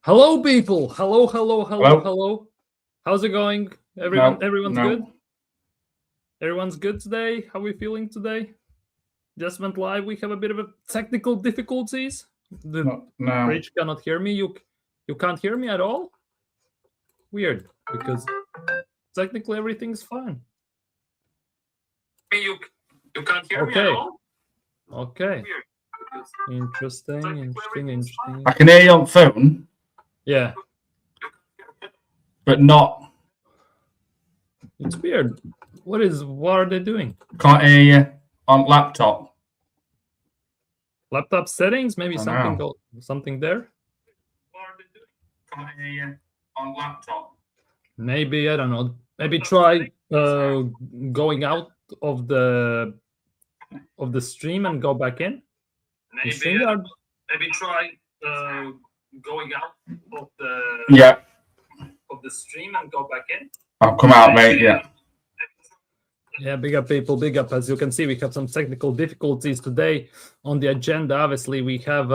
Hello, people. Hello. Hello? How's it going? Everyone's No. good. Everyone's good today. How are we feeling today? Just went live. We have a bit of a technical difficulties. The No. Rich cannot hear me. You can't hear me at all. Weird, because technically everything's fine. You can't hear me at all? Okay. Interesting. I can hear you on phone, Yeah, but not. it's weird. What are they doing? Can't hear you on laptop. Laptop settings? Maybe Know. something there? Can't hear you on laptop. Maybe, I don't know. Maybe try going out of the stream and go back in. Maybe try going out of the stream and go back in. I'll come out, mate. Yeah, big up, people. Big up. As you can see, we have some technical difficulties today on the agenda. Obviously, we have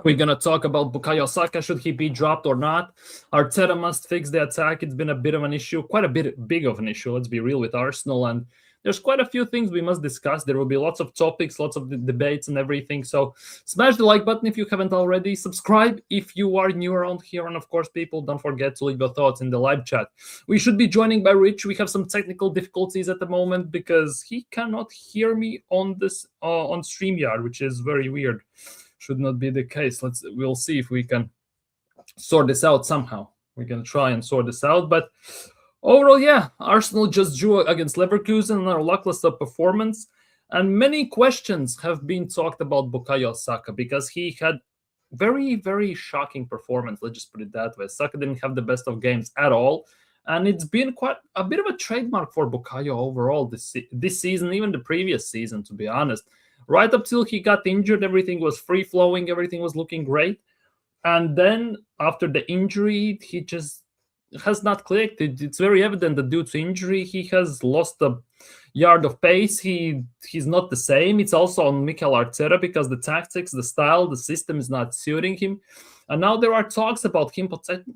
we're gonna talk about Bukayo Saka. Should he be dropped or not? Arteta must fix the attack. It's been a bit of an issue, quite a bit big of an issue. Let's be real with Arsenal, and there's quite a few things we must discuss. There will be lots of topics, lots of debates and everything. So smash the like button if you haven't already. Subscribe if you are new around here. And of course, people, don't forget to leave your thoughts in the live chat. We should be joining by Rich. We have some technical difficulties at the moment because he cannot hear me on this on StreamYard, which is very weird. Should not be the case. We'll see if we can sort this out somehow. We can try and sort this out, but overall, yeah, Arsenal just drew against Leverkusen in a lackluster performance, and many questions have been talked about Bukayo Saka because he had very, very shocking performance. Let's just put it that way. Saka didn't have the best of games at all, and it's been quite a bit of a trademark for Bukayo overall this season, even the previous season, to be honest. Right up till he got injured, everything was free-flowing, everything was looking great, and then after the injury, he just has not clicked. It's very evident that due to injury, he has lost a yard of pace. He's not the same. It's also on Mikel Arteta because the tactics, the style, the system is not suiting him. And now there are talks about him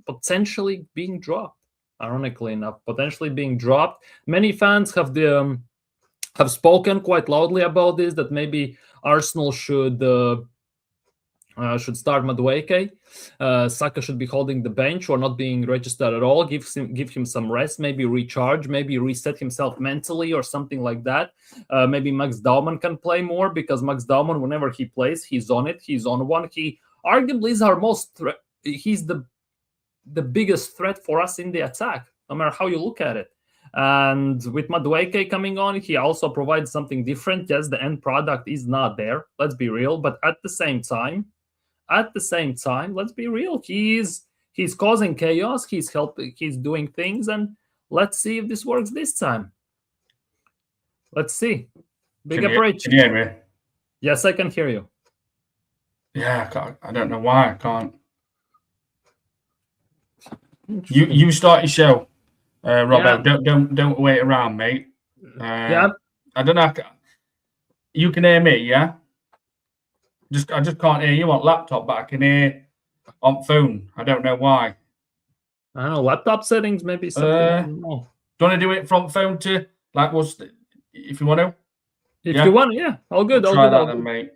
potentially being dropped. Ironically enough, potentially being dropped. Many fans have spoken quite loudly about this, that maybe Arsenal should start Madueke. Saka should be holding the bench or not being registered at all. Give him some rest, maybe recharge, maybe reset himself mentally or something like that. Maybe Max Dauman can play more because Max Dauman, whenever he plays, he's on it. He's on one. He arguably is our most threat. He's the biggest threat for us in the attack, no matter how you look at it. And with Madueke coming on, he also provides something different. Yes, the end product is not there. Let's be real. But at the same time, let's be real. He's causing chaos. He's helping. He's doing things, and let's see if this works this time. Let's see. Big approach. Can you hear me? Yes, I can hear you. Yeah, I don't know why I can't. You start your show, Robbo. Yeah. Don't wait around, mate. Yeah. I don't know. You can hear me, yeah? I just can't hear you on laptop, but I can hear on phone. I don't know why. I don't know. Laptop settings, maybe something. Do you want to do it from phone to if you want to? If you want, yeah. All good. Try that then, mate.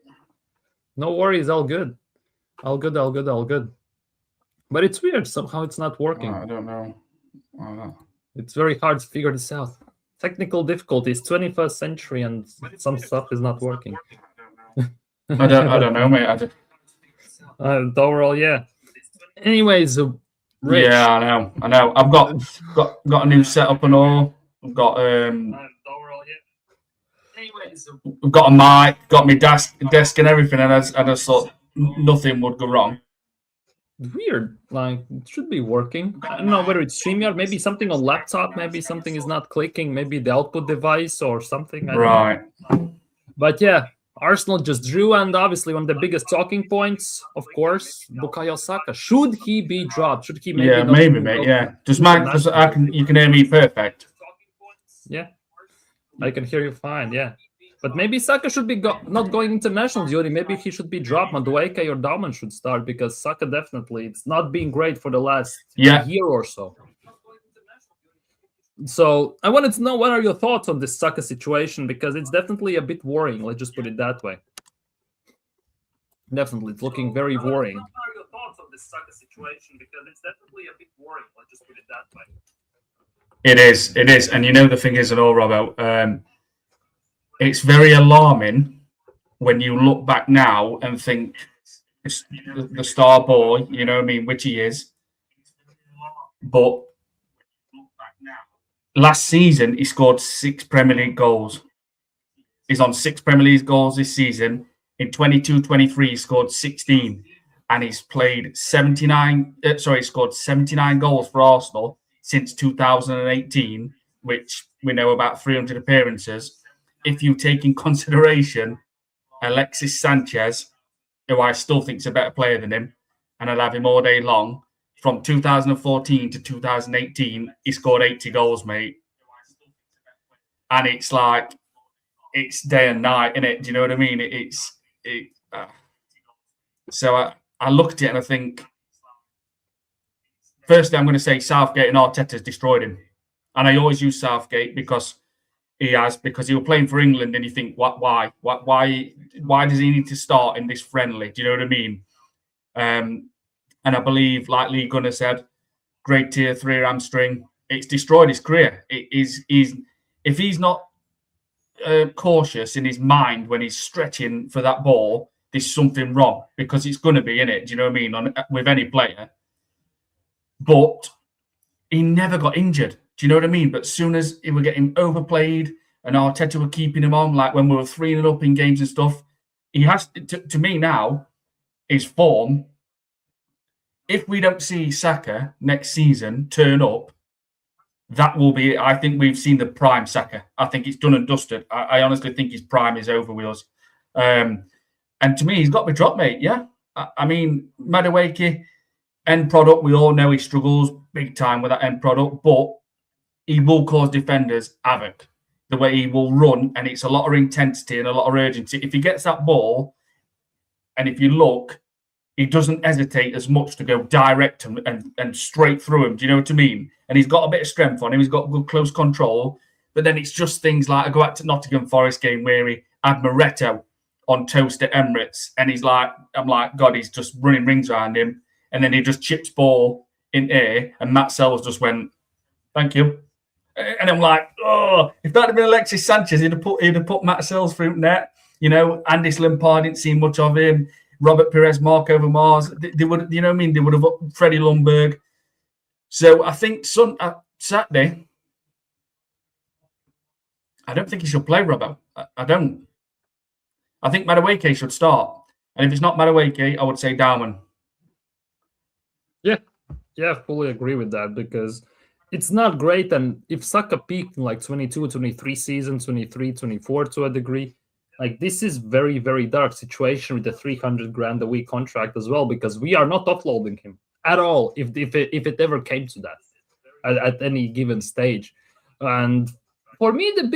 No worries. All good. But it's weird. Somehow it's not working. I don't know. It's very hard to figure this out. Technical difficulties. 21st century, and some stuff is not working. I don't know, mate. Overall, yeah. Anyways, Rich. Yeah, I know. I've got a new setup and all. I've got overall, yeah. Anyways, I've got a mic, got my desk and everything, and I just thought nothing would go wrong. Weird. Like, it should be working. I don't know whether it's StreamYard, maybe something on laptop, maybe something is not clicking, maybe the output device or something. Right. But yeah. Arsenal just drew, and obviously one of the biggest talking points, of course, Bukayo Saka. Should he be dropped? Should he maybe? Yeah, maybe, mate. Yeah, you can hear me perfect. Yeah, I can hear you fine. Yeah. But maybe Saka should be not going international duty. Maybe he should be dropped. Madueke or Dauman should start, because Saka definitely, it's not been great for the last year or so. So I wanted to know, what are your thoughts on this Saka situation? Because it's definitely a bit worrying. Let's just put it that way. Definitely, it's looking very worrying. What are your thoughts on this Saka situation? Because it's definitely a bit worrying. Let's just put it that way. It is. And you know, the thing is, and all, Robbo, it's very alarming when you look back now and think the star boy, you know what I mean, which he is. But last season, he scored 6 Premier League goals. He's on 6 Premier League goals this season. In 22-23, he scored 16. And he's played 79. He scored 79 goals for Arsenal since 2018, which we know about 300 appearances. If you take in consideration Alexis Sanchez, who I still think is a better player than him, and I'll have him all day long, from 2014 to 2018, he scored 80 goals, mate. And it's like, it's day and night, innit? Do you know what I mean? So I look at it and I think, firstly, I'm going to say Southgate and Arteta's destroyed him. And I always use Southgate because he was playing for England, and you think, why does he need to start in this friendly? Do you know what I mean? And I believe, like Lee Gunnar said, grade tier 3 hamstring. It's destroyed his career. If he's not cautious in his mind when he's stretching for that ball, there's something wrong, because it's going to be in it. Do you know what I mean? With any player. But he never got injured. Do you know what I mean? But as soon as he were getting overplayed and Arteta were keeping him on, like when we were 3-0 up in games and stuff, he has to me now, his form. If we don't see Saka next season turn up, that will be, I think we've seen the prime Saka. I think it's done and dusted. I honestly think his prime is over with us. And to me, he's got to be dropped, mate. Yeah. I mean, Madueke, end product, we all know he struggles big time with that end product, but he will cause defenders havoc. The way he will run, and it's a lot of intensity and a lot of urgency. If he gets that ball, and if you look, he doesn't hesitate as much to go direct and straight through him. Do you know what I mean? And he's got a bit of strength on him. He's got good close control. But then it's just things like, I go out to Nottingham Forest game where he had Moretto on toast at Emirates, and I'm like, God, he's just running rings around him. And then he just chips ball in air, and Matt Sells just went, thank you. And I'm like, oh, if that had been Alexis Sanchez, he'd have put Matt Sells through net. You know, Andy Lampard, didn't see much of him. Robert Perez, Mark Overmars, they would, you know what I mean? They would have Freddie Lundberg. So I think Saturday, I don't think he should play, Robbo. I don't. I think Madueke should start. And if it's not Madueke, I would say Dauman. Yeah, I fully agree with that, because it's not great. And if Saka peaked in like 22, 23 season, 23, 24 to a degree, like this is very, very dark situation with the 300 grand a week contract as well, because we are not offloading him at all if it ever came to that at any given stage. And for me, the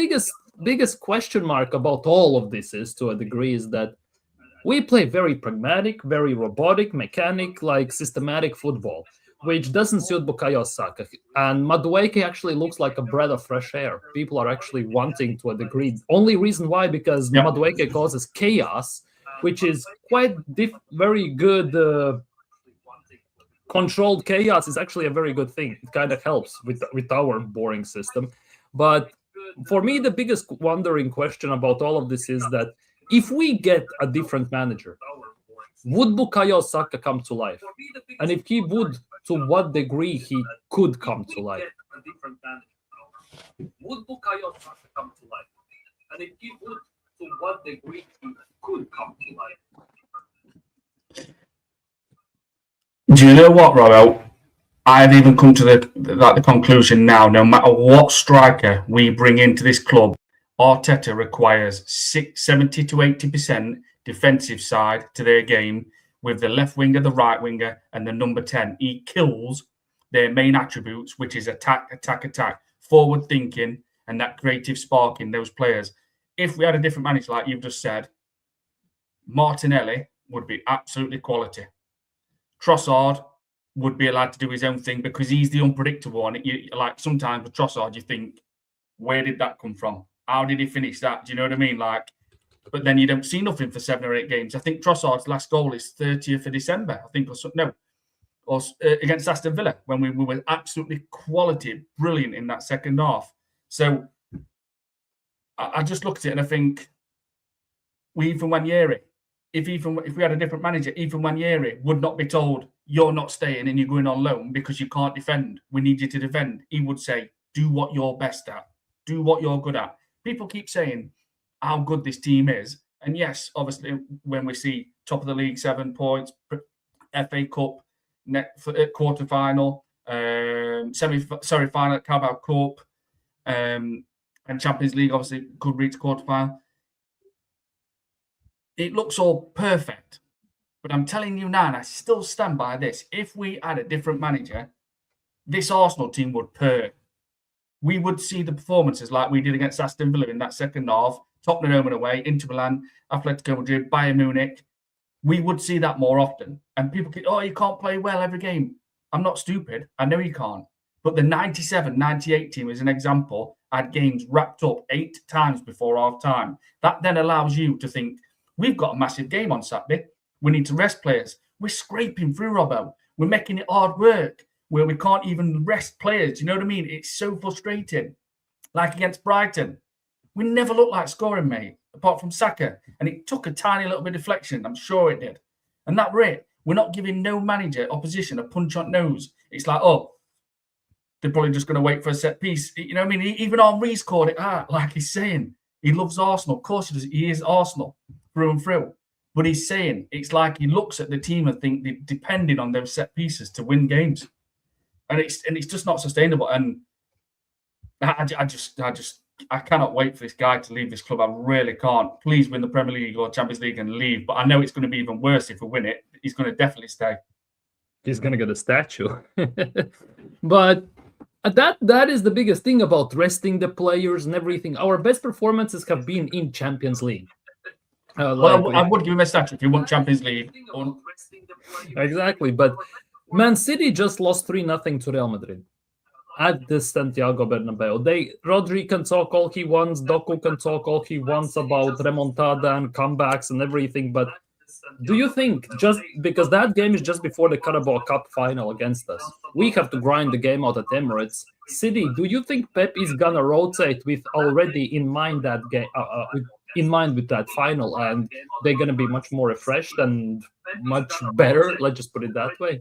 biggest question mark about all of this is, to a degree, is that we play very pragmatic, very robotic, mechanic, like systematic football, which doesn't suit Bukayo Saka. And Madueke actually looks like a breath of fresh air. People are actually wanting, to a degree. Only reason why, because Madueke causes chaos, which is quite very good. Controlled chaos is actually a very good thing. It kind of helps with our boring system. But for me, the biggest wondering question about all of this is that if we get a different manager, would Bukayo Saka come to life? And if he would, to what degree he could come to life? Would Bukayo Saka come to life? And if he would, to what degree he could come to life? Do you know what, Robbo? I've even come to the conclusion now. No matter what striker we bring into this club, Arteta requires 70 to 80% defensive side to their game, with the left winger, the right winger, and the number 10. He kills their main attributes, which is attack, forward thinking, and that creative spark in those players. if we had a different manager, like you've just said, Martinelli would be absolutely quality. Trossard would be allowed to do his own thing because he's the unpredictable one. Like sometimes with Trossard, you think, where did that come from? How did he finish that? Do you know what I mean? Like, but then you don't see nothing for 7 or 8 games. I think Trossard's last goal is 30th of December. I think, or against Aston Villa when we were absolutely quality, brilliant in that second half. So I just look at it and I think, even Wanyeri, if we had a different manager, even Wanyeri would not be told, you're not staying and you're going on loan because you can't defend. We need you to defend. He would say, do what you're best at. Do what you're good at. People keep saying how good this team is. And yes, obviously, when we see top of the league, 7 points, FA Cup, quarter-final, final, Carabao Cup, and Champions League, obviously, could reach quarter-final. It looks all perfect. But I'm telling you now, and I still stand by this, if we had a different manager, this Arsenal team would purr. We would see the performances like we did against Aston Villa in that second half, Tottenham home and away, Inter Milan, Atletico Madrid, Bayern Munich. We would see that more often. And people think, you can't play well every game. I'm not stupid. I know you can't. But the 97, 98 team, as an example, had games wrapped up 8 times before half-time. That then allows you to think, we've got a massive game on Saturday. We need to rest players. We're scraping through, Robbo. We're making it hard work where we can't even rest players. You know what I mean? It's so frustrating. Like against Brighton. We never looked like scoring, mate, apart from Saka. And it took a tiny little bit of deflection. I'm sure it did. And that was it. We're not giving no manager, opposition, a punch on nose. It's like, they're probably just going to wait for a set piece. You know what I mean? Even Henry's called it out, like he's saying. He loves Arsenal. Of course he does. He is Arsenal through and through. But he's saying it's like he looks at the team and think they're depending on those set pieces to win games. And it's just not sustainable. And I cannot wait for this guy to leave this club. I really can't. Please win the Premier League or Champions League and leave. But I know it's going to be even worse if we win it. He's going to definitely stay. He's going to get a statue. But that is the biggest thing about resting the players and everything. Our best performances have been in Champions League. I would give him a statue if you want Champions League. Exactly. But Man City just lost 3-0 to Real Madrid at the Santiago Bernabeu. Rodri can talk all he wants, Doku can talk all he wants about remontada and comebacks and everything, but do you think, just because that game is just before the Carabao Cup final against us, we have to grind the game out at Emirates. City, do you think Pep is gonna rotate with already in mind that game, with that final, and they're gonna be much more refreshed and much better? Let's just put it that way.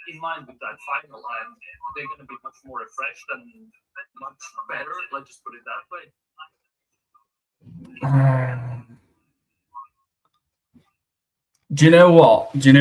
In mind with that final, and they're going to be much more refreshed and much better. Let's just put it that way. Do you know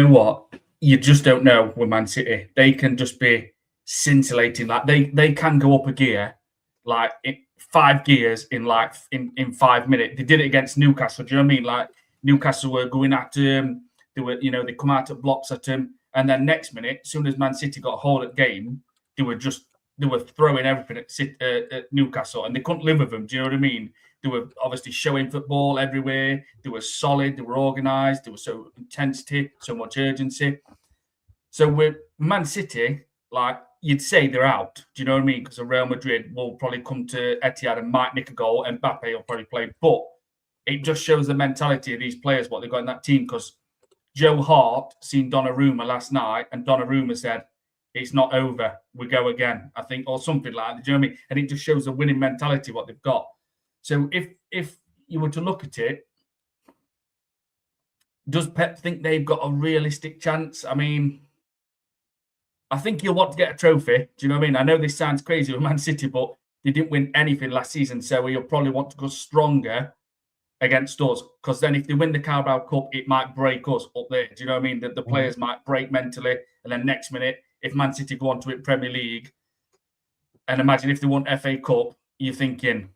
what? You just don't know with Man City. They can just be scintillating. Like they can go up a gear, like 5 gears in 5 minutes. They did it against Newcastle. Do you know what I mean? Like Newcastle were going at him. They were, they come out at blocks at him. And then next minute, as soon as Man City got a hold of the game, they were throwing everything at Newcastle, and they couldn't live with them. Do you know what I mean? They were obviously showing football everywhere. They were solid. They were organised. There was so intensity, so much urgency. So with Man City, like you'd say they're out. Do you know what I mean? Because Real Madrid will probably come to Etihad and might nick a goal, and Mbappe will probably play. But it just shows the mentality of these players, what they've got in that team, because Joe Hart seen Donnarumma last night, and Donnarumma said, "It's not over. We go again." I think, or something like that. Do you know what I mean? And it just shows the winning mentality what they've got. So if you were to look at it, does Pep think they've got a realistic chance? I mean, I think he'll want to get a trophy. Do you know what I mean? I know this sounds crazy with Man City, but they didn't win anything last season, so he'll probably want to go stronger against us, because then if they win the Carabao Cup, it might break us up there. Do you know what I mean? That the players might break mentally, and then next minute, if Man City go on to it Premier League, and imagine if they won FA Cup, you're thinking,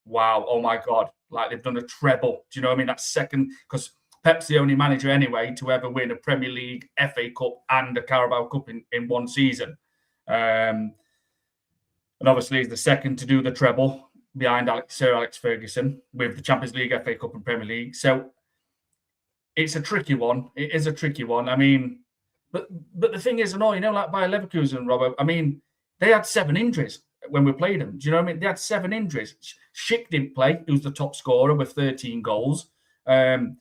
wow, oh my God, like they've done a treble. Do you know what I mean? That's second, because Pep's the only manager anyway to ever win a Premier League, FA Cup, and a Carabao Cup in one season. And obviously he's the second to do the treble. behind Sir Alex Ferguson with the Champions League, FA Cup, and Premier League. So it's a tricky one. It is a tricky one. I mean, but the thing is, like Bayer Leverkusen, Robert. I mean, they had 7 injuries when we played them. Do you know what I mean? They had 7 injuries. Schick didn't play. He was the top scorer with 13 goals. And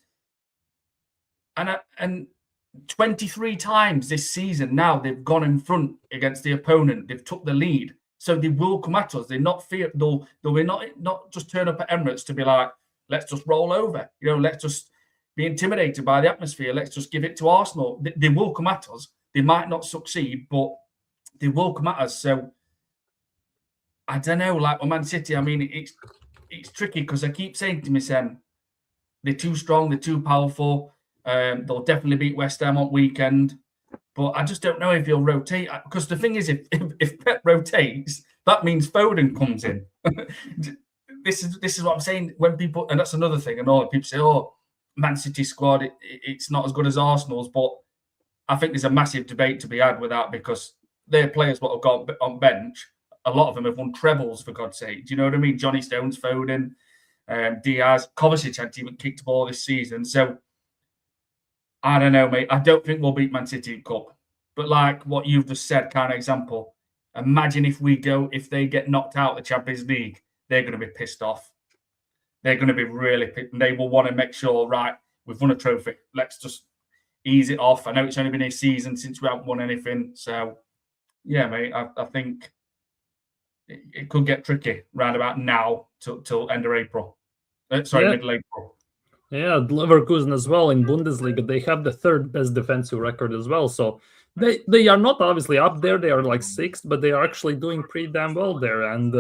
23 times this season now they've gone in front against the opponent. They've took the lead. So they will come at us. They're not fear. They'll be not just turn up at Emirates to be like, let's just roll over. Let's just be intimidated by the atmosphere. Let's just give it to Arsenal. They will come at us. They might not succeed, but they will come at us. So I don't know. Like with Man City, I mean, it's tricky because I keep saying to myself, they're too strong. They're too powerful. They'll definitely beat West Ham on weekend. But I just don't know if he'll rotate. Because the thing is, if Pep rotates, that means Foden comes in. This is what I'm saying. When people, and that's another thing, and all people say, "Oh, Man City squad, it's not as good as Arsenal's." But I think there's a massive debate to be had with that because their players what have got on bench, a lot of them have won trebles for God's sake. Do you know what I mean? Johnny Stones, Foden, Diaz, Kovacic hadn't even kicked a ball this season, so. I don't know, mate. I don't think we'll beat Man City in Cup. But like what you've just said, kind of example, imagine if they get knocked out of the Champions League, they're going to be pissed off. They're going to be really pissed. They will want to make sure, right, we've won a trophy. Let's just ease it off. I know it's only been a season since we haven't won anything. So, yeah, mate, I think it could get tricky round about now till end of April. Middle April. Yeah, Leverkusen as well in Bundesliga. They have the 3rd best defensive record as well. So they are not obviously up there. They are like 6th, but they are actually doing pretty damn well there. And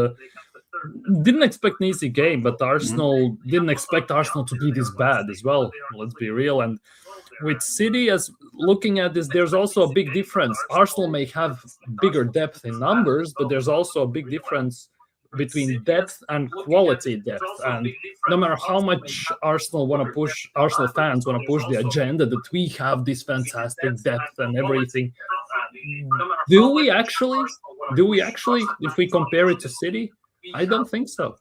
didn't expect an easy game, but Arsenal didn't expect Arsenal to be this bad as well. Let's be real. And with City, as looking at this, there's also a big difference. Arsenal may have bigger depth in numbers, but there's also a big difference between depth and quality depth. And no matter how much Arsenal fans want to push the agenda that we have this fantastic depth and everything, do we actually, if we compare it to City? I don't think so.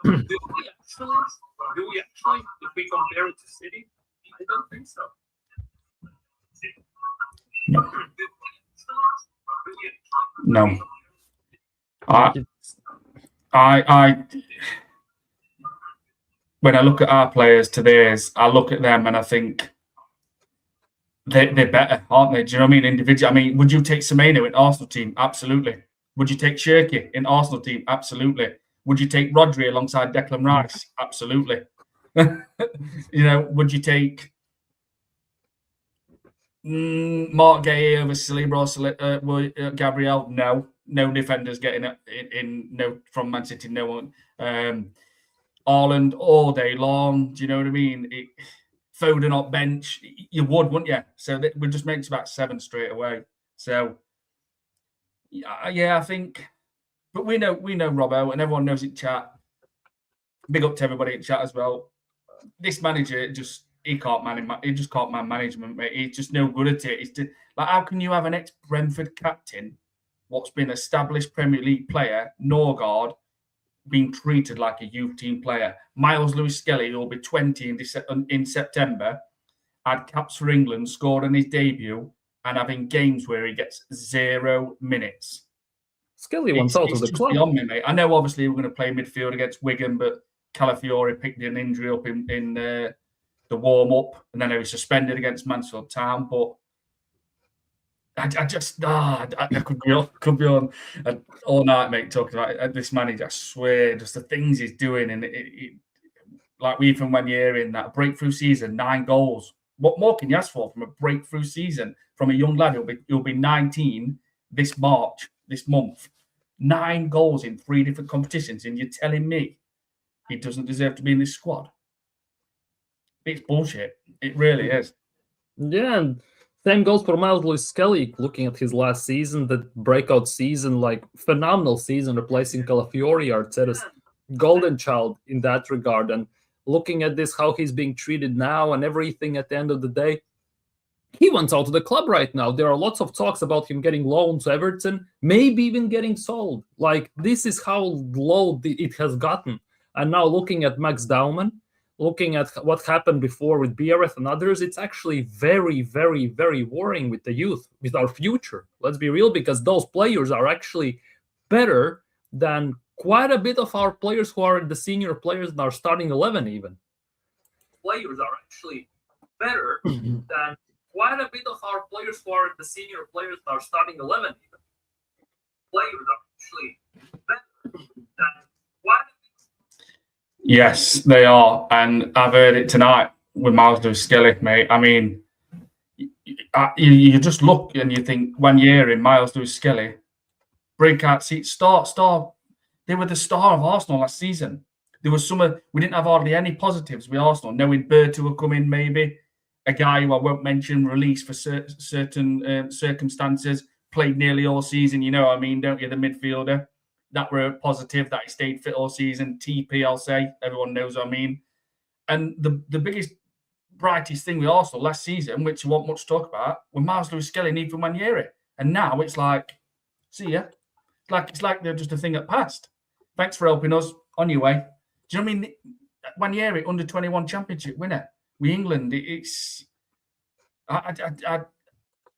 Do we actually, if we compare it to City? I don't think so. No. I when I look at our players to theirs, I look at them and I think they're better, aren't they? Do you know what I mean? Individual. I mean, would you take Semenyo in Arsenal team? Absolutely. Would you take Cherki in Arsenal team? Absolutely. Would you take Rodri alongside Declan Rice? Absolutely. Would you take Mark Gay over Cerebro Gabriel? No defenders getting in from Man City. No one. Haaland all day long. Do you know what I mean? Foden on bench. You would, wouldn't you? So we just makes about 7 straight away. So yeah, I think. But we know Robbo, and everyone knows it. Chat. Big up to everybody in chat as well. This manager he can't manage. He just can't man management, mate. He's just no good at it. How can you have an ex-Brentford captain, what's been established Premier League player, Norgard, being treated like a youth team player? Miles Lewis-Skelly, who will be 20 in September, had caps for England, scored on his debut, and having games where he gets 0 minutes. Skelly wants out of the club. Beyond me, mate. I know, obviously, we're going to play midfield against Wigan, but Calafiori picked an injury up in the warm-up, and then he was suspended against Mansfield Town, but I could be on all night, mate, talking about this manager. I swear, just the things he's doing, and like we from when you're in that breakthrough season, 9 goals. What more can you ask for from a breakthrough season from a young lad? He'll be 19 this month. 9 goals in 3 different competitions, and you're telling me he doesn't deserve to be in this squad? It's bullshit. It really is. Yeah, and same goes for Miles Lewis-Skelly. Looking at his last season, the breakout season, like phenomenal season, replacing Calafiori, Arteta's golden child in that regard. And looking at this, how he's being treated now and everything at the end of the day, he wants out of the club right now. There are lots of talks about him getting loaned to Everton, maybe even getting sold. Like, this is how low it has gotten. And now looking at Max Dauman, looking at what happened before with Biereth and others, it's actually very, very, very worrying with the youth, with our future. Let's be real, because those players are actually better than quite a bit of our players who are the senior players in our starting 11 even. Players are actually better than quite a bit of our players who are the senior players in our starting 11 even. Players are actually better than quite a bit. Yes, they are. And I've heard it tonight with Miles Lewis-Skelly, mate. I mean, you just look and you think, one year in Miles Lewis-Skelly, breakout seat, star. They were the star of Arsenal last season. There was we didn't have hardly any positives with Arsenal, knowing Bertu will come in maybe. A guy who I won't mention, released for certain circumstances, played nearly all season, you know what I mean, don't you, the midfielder? That were positive, that he stayed fit all season. TP, I'll say. Everyone knows what I mean. And the biggest, brightest thing with Arsenal last season, which you won't much talk about, was Miles Lewis-Skelly and Ethan Nwaneri. And now it's like, see ya. It's like they're just a thing that passed. Thanks for helping us. On your way. Do you know what I mean? Nwaneri, under 21 championship winner with England. It's I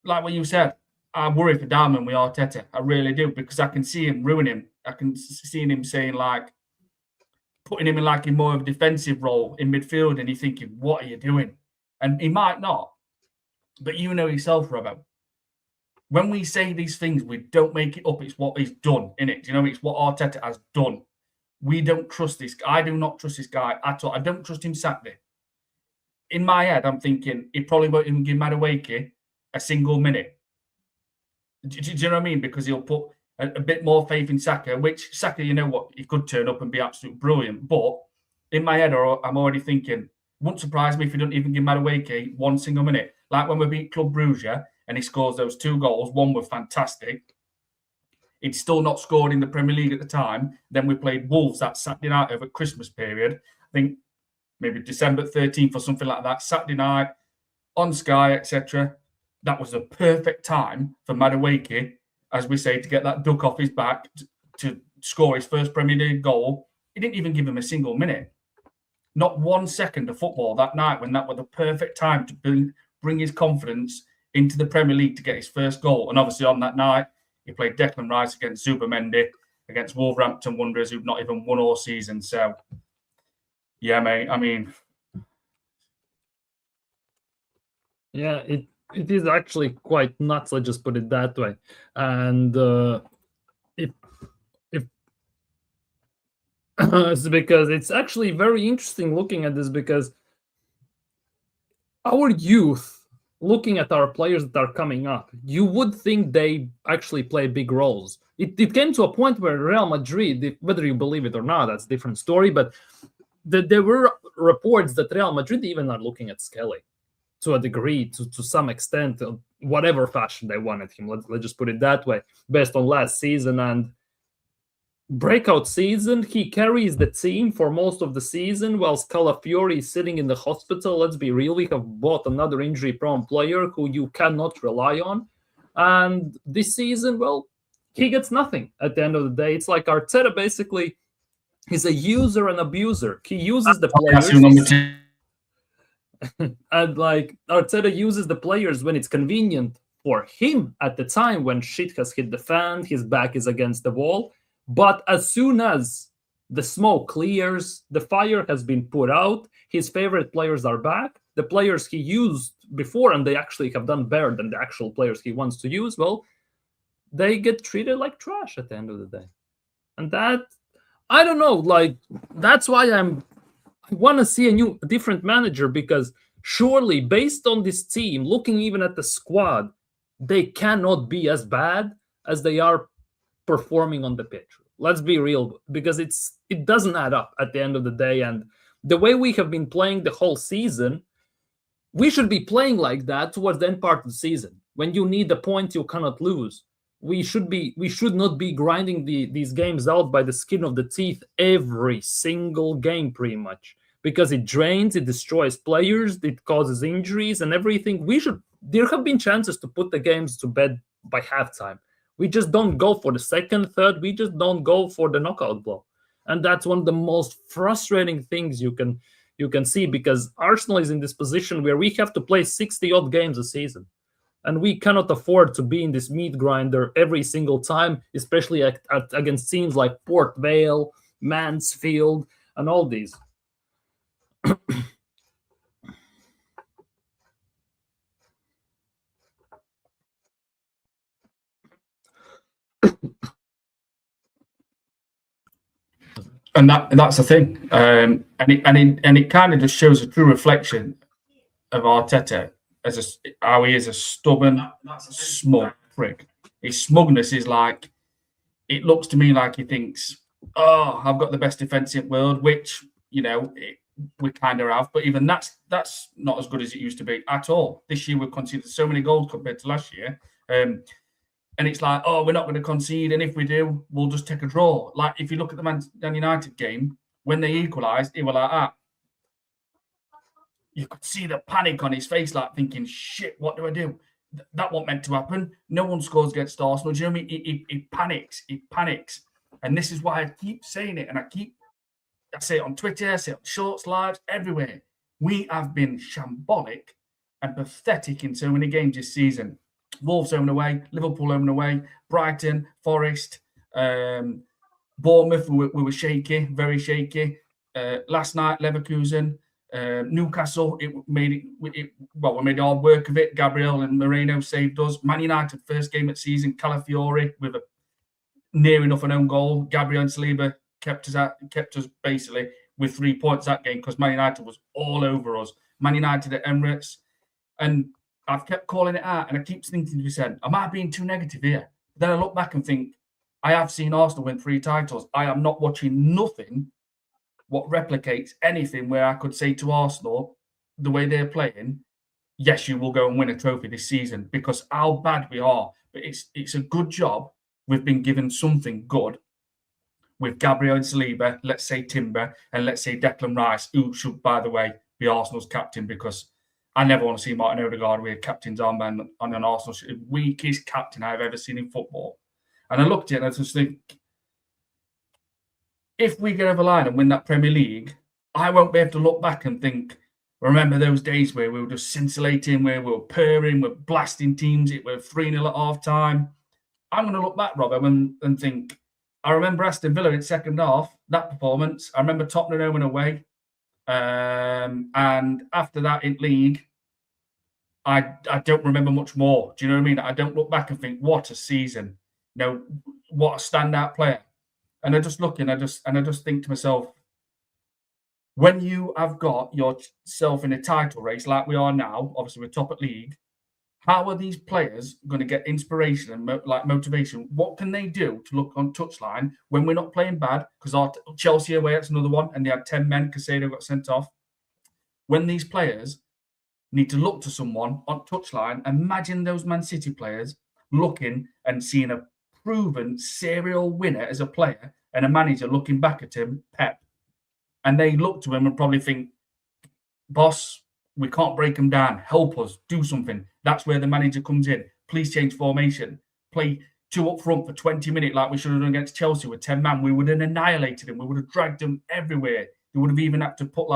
like what you said. I worry for Diamond with Arteta. I really do, because I can see him ruin him. I can see him saying, like, putting him in like a more of a defensive role in midfield, and you're thinking, what are you doing? And he might not, but you know yourself, Robbo. When we say these things, we don't make it up. It's what he's done, innit? You know, it's what Arteta has done. We don't trust this. I do not trust this guy at all. I don't trust him Saturday. In my head, I'm thinking he probably won't even give Madueke a single minute. Do you know what I mean? Because he'll put a bit more faith in Saka, which Saka, you know what, he could turn up and be absolutely brilliant. But in my head, I'm already thinking, wouldn't surprise me if he don't even give Madueke one single minute. Like when we beat Club Brugge and he scores those 2 goals, one was fantastic. He'd still not scored in the Premier League at the time. Then we played Wolves that Saturday night over Christmas period. I think maybe December 13th or something like that. Saturday night on Sky, etc. That was the perfect time for Madueke, as we say, to get that duck off his back to score his first Premier League goal. He didn't even give him a single minute. Not 1 second of football that night, when that was the perfect time to bring his confidence into the Premier League to get his first goal. And obviously on that night, he played Declan Rice against Zubamendi, against Wolverhampton Wanderers, who've not even won all season. So, yeah, mate, I mean... Yeah, it is actually quite nuts, let's just put it that way. And if it's because it's actually very interesting looking at this, because our youth, looking at our players that are coming up, you would think they actually play big roles. It came to a point where Real Madrid, whether you believe it or not, that's a different story, but there were reports that Real Madrid even are looking at Skelly to a degree, to some extent, whatever fashion they wanted him. Let's just put it that way, based on last season. And breakout season, he carries the team for most of the season, while Scalafiori is sitting in the hospital. Let's be real, we have bought another injury-prone player who you cannot rely on. And this season, well, he gets nothing at the end of the day. It's like Arteta basically is a user and abuser. He uses the players. And like Arteta uses the players when it's convenient for him at the time when shit has hit the fan, his back is against the wall. But as soon as the smoke clears, the fire has been put out, his favorite players are back, the players he used before, and they actually have done better than the actual players he wants to use, well, they get treated like trash at the end of the day. And that, I don't know, like, that's why I want to see a different manager, because surely based on this team, looking even at the squad, they cannot be as bad as they are performing on the pitch. Let's be real, because it doesn't add up at the end of the day. And the way we have been playing the whole season, we should be playing like that towards the end part of the season. When you need a point, you cannot lose. We should not be grinding these games out by the skin of the teeth every single game, pretty much. because it drains, it destroys players, it causes injuries and everything. There have been chances to put the games to bed by halftime. We just don't go for the second, third. We just don't go for the knockout blow. And that's one of the most frustrating things you can see, because Arsenal is in this position where we have to play 60 odd games a season. And we cannot afford to be in this meat grinder every single time, especially against teams like Port Vale, Mansfield, and all these. And that's the thing, and it kind of just shows a true reflection of Arteta as how he is a stubborn, smug prick. His smugness is like, it looks to me like he thinks, oh, I've got the best defence in the world, which we kind of have, but even that's not as good as it used to be at all. This year we've conceded so many goals compared to last year. And it's like, oh, we're not going to concede, and if we do, we'll just take a draw. Like, if you look at the Man United game, when they equalised, he was like that. You could see the panic on his face, like thinking, shit, what do I do? That wasn't meant to happen. No one scores against Arsenal. Do you know what I mean? He panics. And this is why I keep saying it, and I say it on Twitter, I say it on Shorts Lives, everywhere. We have been shambolic and pathetic in so many games this season. Wolves home and away, Liverpool home and away, Brighton, Forest, Bournemouth, we were shaky, very shaky. Last night, Leverkusen, Newcastle, we made hard work of it. Gabriel and Moreno saved us. Man United, first game of the season, Calafiori with a near enough an own goal. Gabriel and Saliba kept us basically with 3 points that game, because Man United was all over us. Man United at Emirates. And I've kept calling it out, and I keep thinking to myself, am I being too negative here? But then I look back and think, I have seen Arsenal win 3 titles. I am not watching nothing what replicates anything where I could say to Arsenal, the way they're playing, yes, you will go and win a trophy this season, because how bad we are. But it's a good job we've been given something good with Gabriel and Saliba, let's say Timber, and let's say Declan Rice, who should, by the way, be Arsenal's captain, because I never want to see Martin Odegaard with a captain's armband on an Arsenal shirt. Weakest captain I've ever seen in football. And I looked at it and I just think, if we get over the line and win that Premier League, I won't be able to look back and think, remember those days where we were just scintillating, where we were purring, we're blasting teams, it were 3-0 at half time. I'm going to look back, Robert, and think, I remember Aston Villa in second half, that performance. I remember Tottenham home and away. And after that in league, I don't remember much more. Do you know what I mean? I don't look back and think, what a season. What a standout player. And I just look and I just think to myself, when you have got yourself in a title race like we are now, obviously we're top at league, how are these players going to get inspiration and motivation? What can they do to look on touchline when we're not playing bad? Because Chelsea away, that's another one, and they had 10 men. Casado got sent off. When these players need to look to someone on touchline, imagine those Man City players looking and seeing a proven serial winner as a player and a manager looking back at him, Pep. And they look to him and probably think, boss, we can't break them down. Help us. Do something. That's where the manager comes in. Please change formation. Play 2 up front for 20 minutes like we should have done against Chelsea with 10 man. We would have annihilated them. We would have dragged them everywhere. They would have even had to put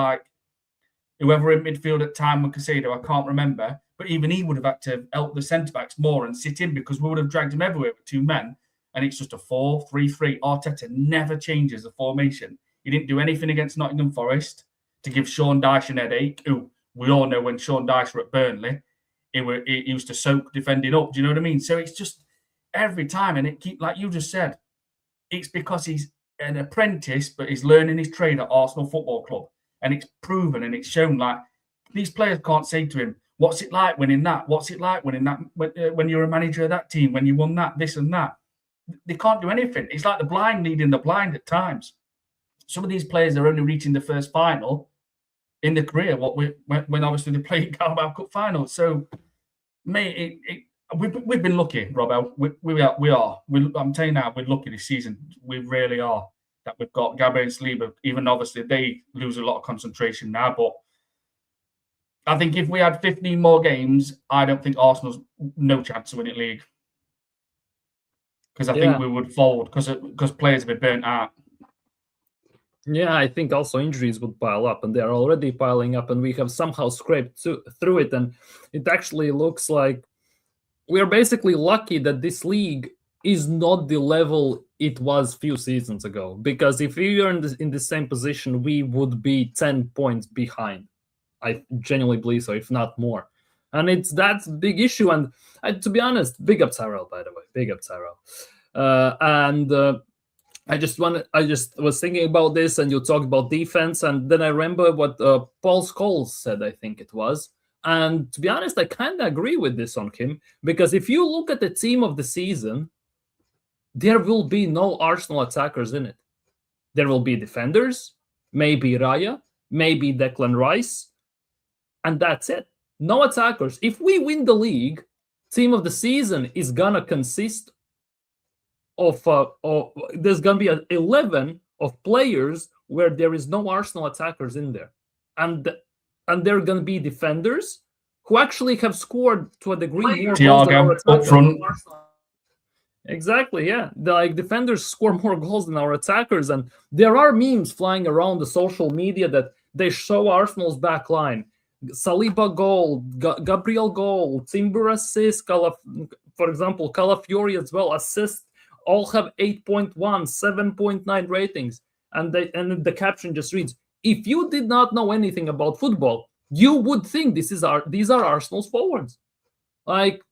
whoever in midfield at time with Casado, I can't remember. But even he would have had to help the centre-backs more and sit in, because we would have dragged him everywhere with 2 men. And it's just a 4-3-3. Arteta never changes the formation. He didn't do anything against Nottingham Forest to give Sean Dyche an headache, who we all know when Sean Dyche were at Burnley, he used to soak defending up. Do you know what I mean? So it's just every time, and like you just said, it's because he's an apprentice, but he's learning his trade at Arsenal Football Club. And it's proven and it's shown, like, these players can't say to him, what's it like winning that? What's it like winning that when you're a manager of that team, when you won that, this and that? They can't do anything. It's like the blind leading the blind at times. Some of these players are only reaching the first final in their career, when obviously they play Carabao Cup finals. So, mate, we've been lucky, Robbo. We are. I'm telling you now, we're lucky this season. We really are. that we've got. Gabriel and Saliba, even obviously they lose a lot of concentration now, but I think if we had 15 more games, I don't think Arsenal's no chance of winning league. Because I think we would fold because players have been burnt out. Yeah, I think also injuries would pile up, and they are already piling up, and we have somehow scraped through it. And it actually looks like we are basically lucky that this league is not the level it was a few seasons ago. Because if we were in the same position, we would be 10 points behind. I genuinely believe so, if not more. And that's a big issue. And to be honest, big up Tyrell, by the way. Big up Tyrell. I just was thinking about this, and you talked about defense, and then I remember what Paul Scholes said, I think it was. And to be honest, I kind of agree with this on him, because if you look at the team of the season, there will be no Arsenal attackers in it. There will be defenders, maybe Raya, maybe Declan Rice, and that's it. No attackers. If we win the league, team of the season is gonna consist of there's gonna be 11 of players where there is no Arsenal attackers in there, and they're gonna be defenders who actually have scored to a degree more goals than our attackers. Up front. Exactly, yeah. Defenders score more goals than our attackers, and there are memes flying around the social media that they show Arsenal's back line. Saliba goal, Gabriel goal, Timber assist, for example, Calafiori as well, assist, all have 8.1, 7.9 ratings. And the caption just reads, if you did not know anything about football, you would think these are Arsenal's forwards. Like,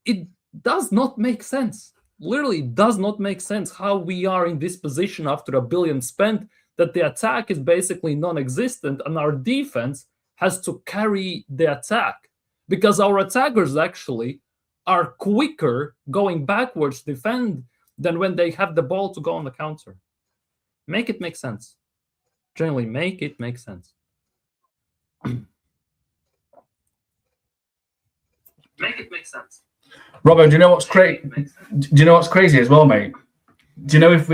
it does not make sense. Literally does not make sense how we are in this position after $1 billion spent, that the attack is basically non-existent and our defense has to carry the attack, because our attackers actually are quicker going backwards to defend than when they have the ball to go on the counter. Make it make sense. Generally, make it make sense. Make it make sense. Robert, do you know what's crazy? Do you know what's crazy as well, mate? Do you know if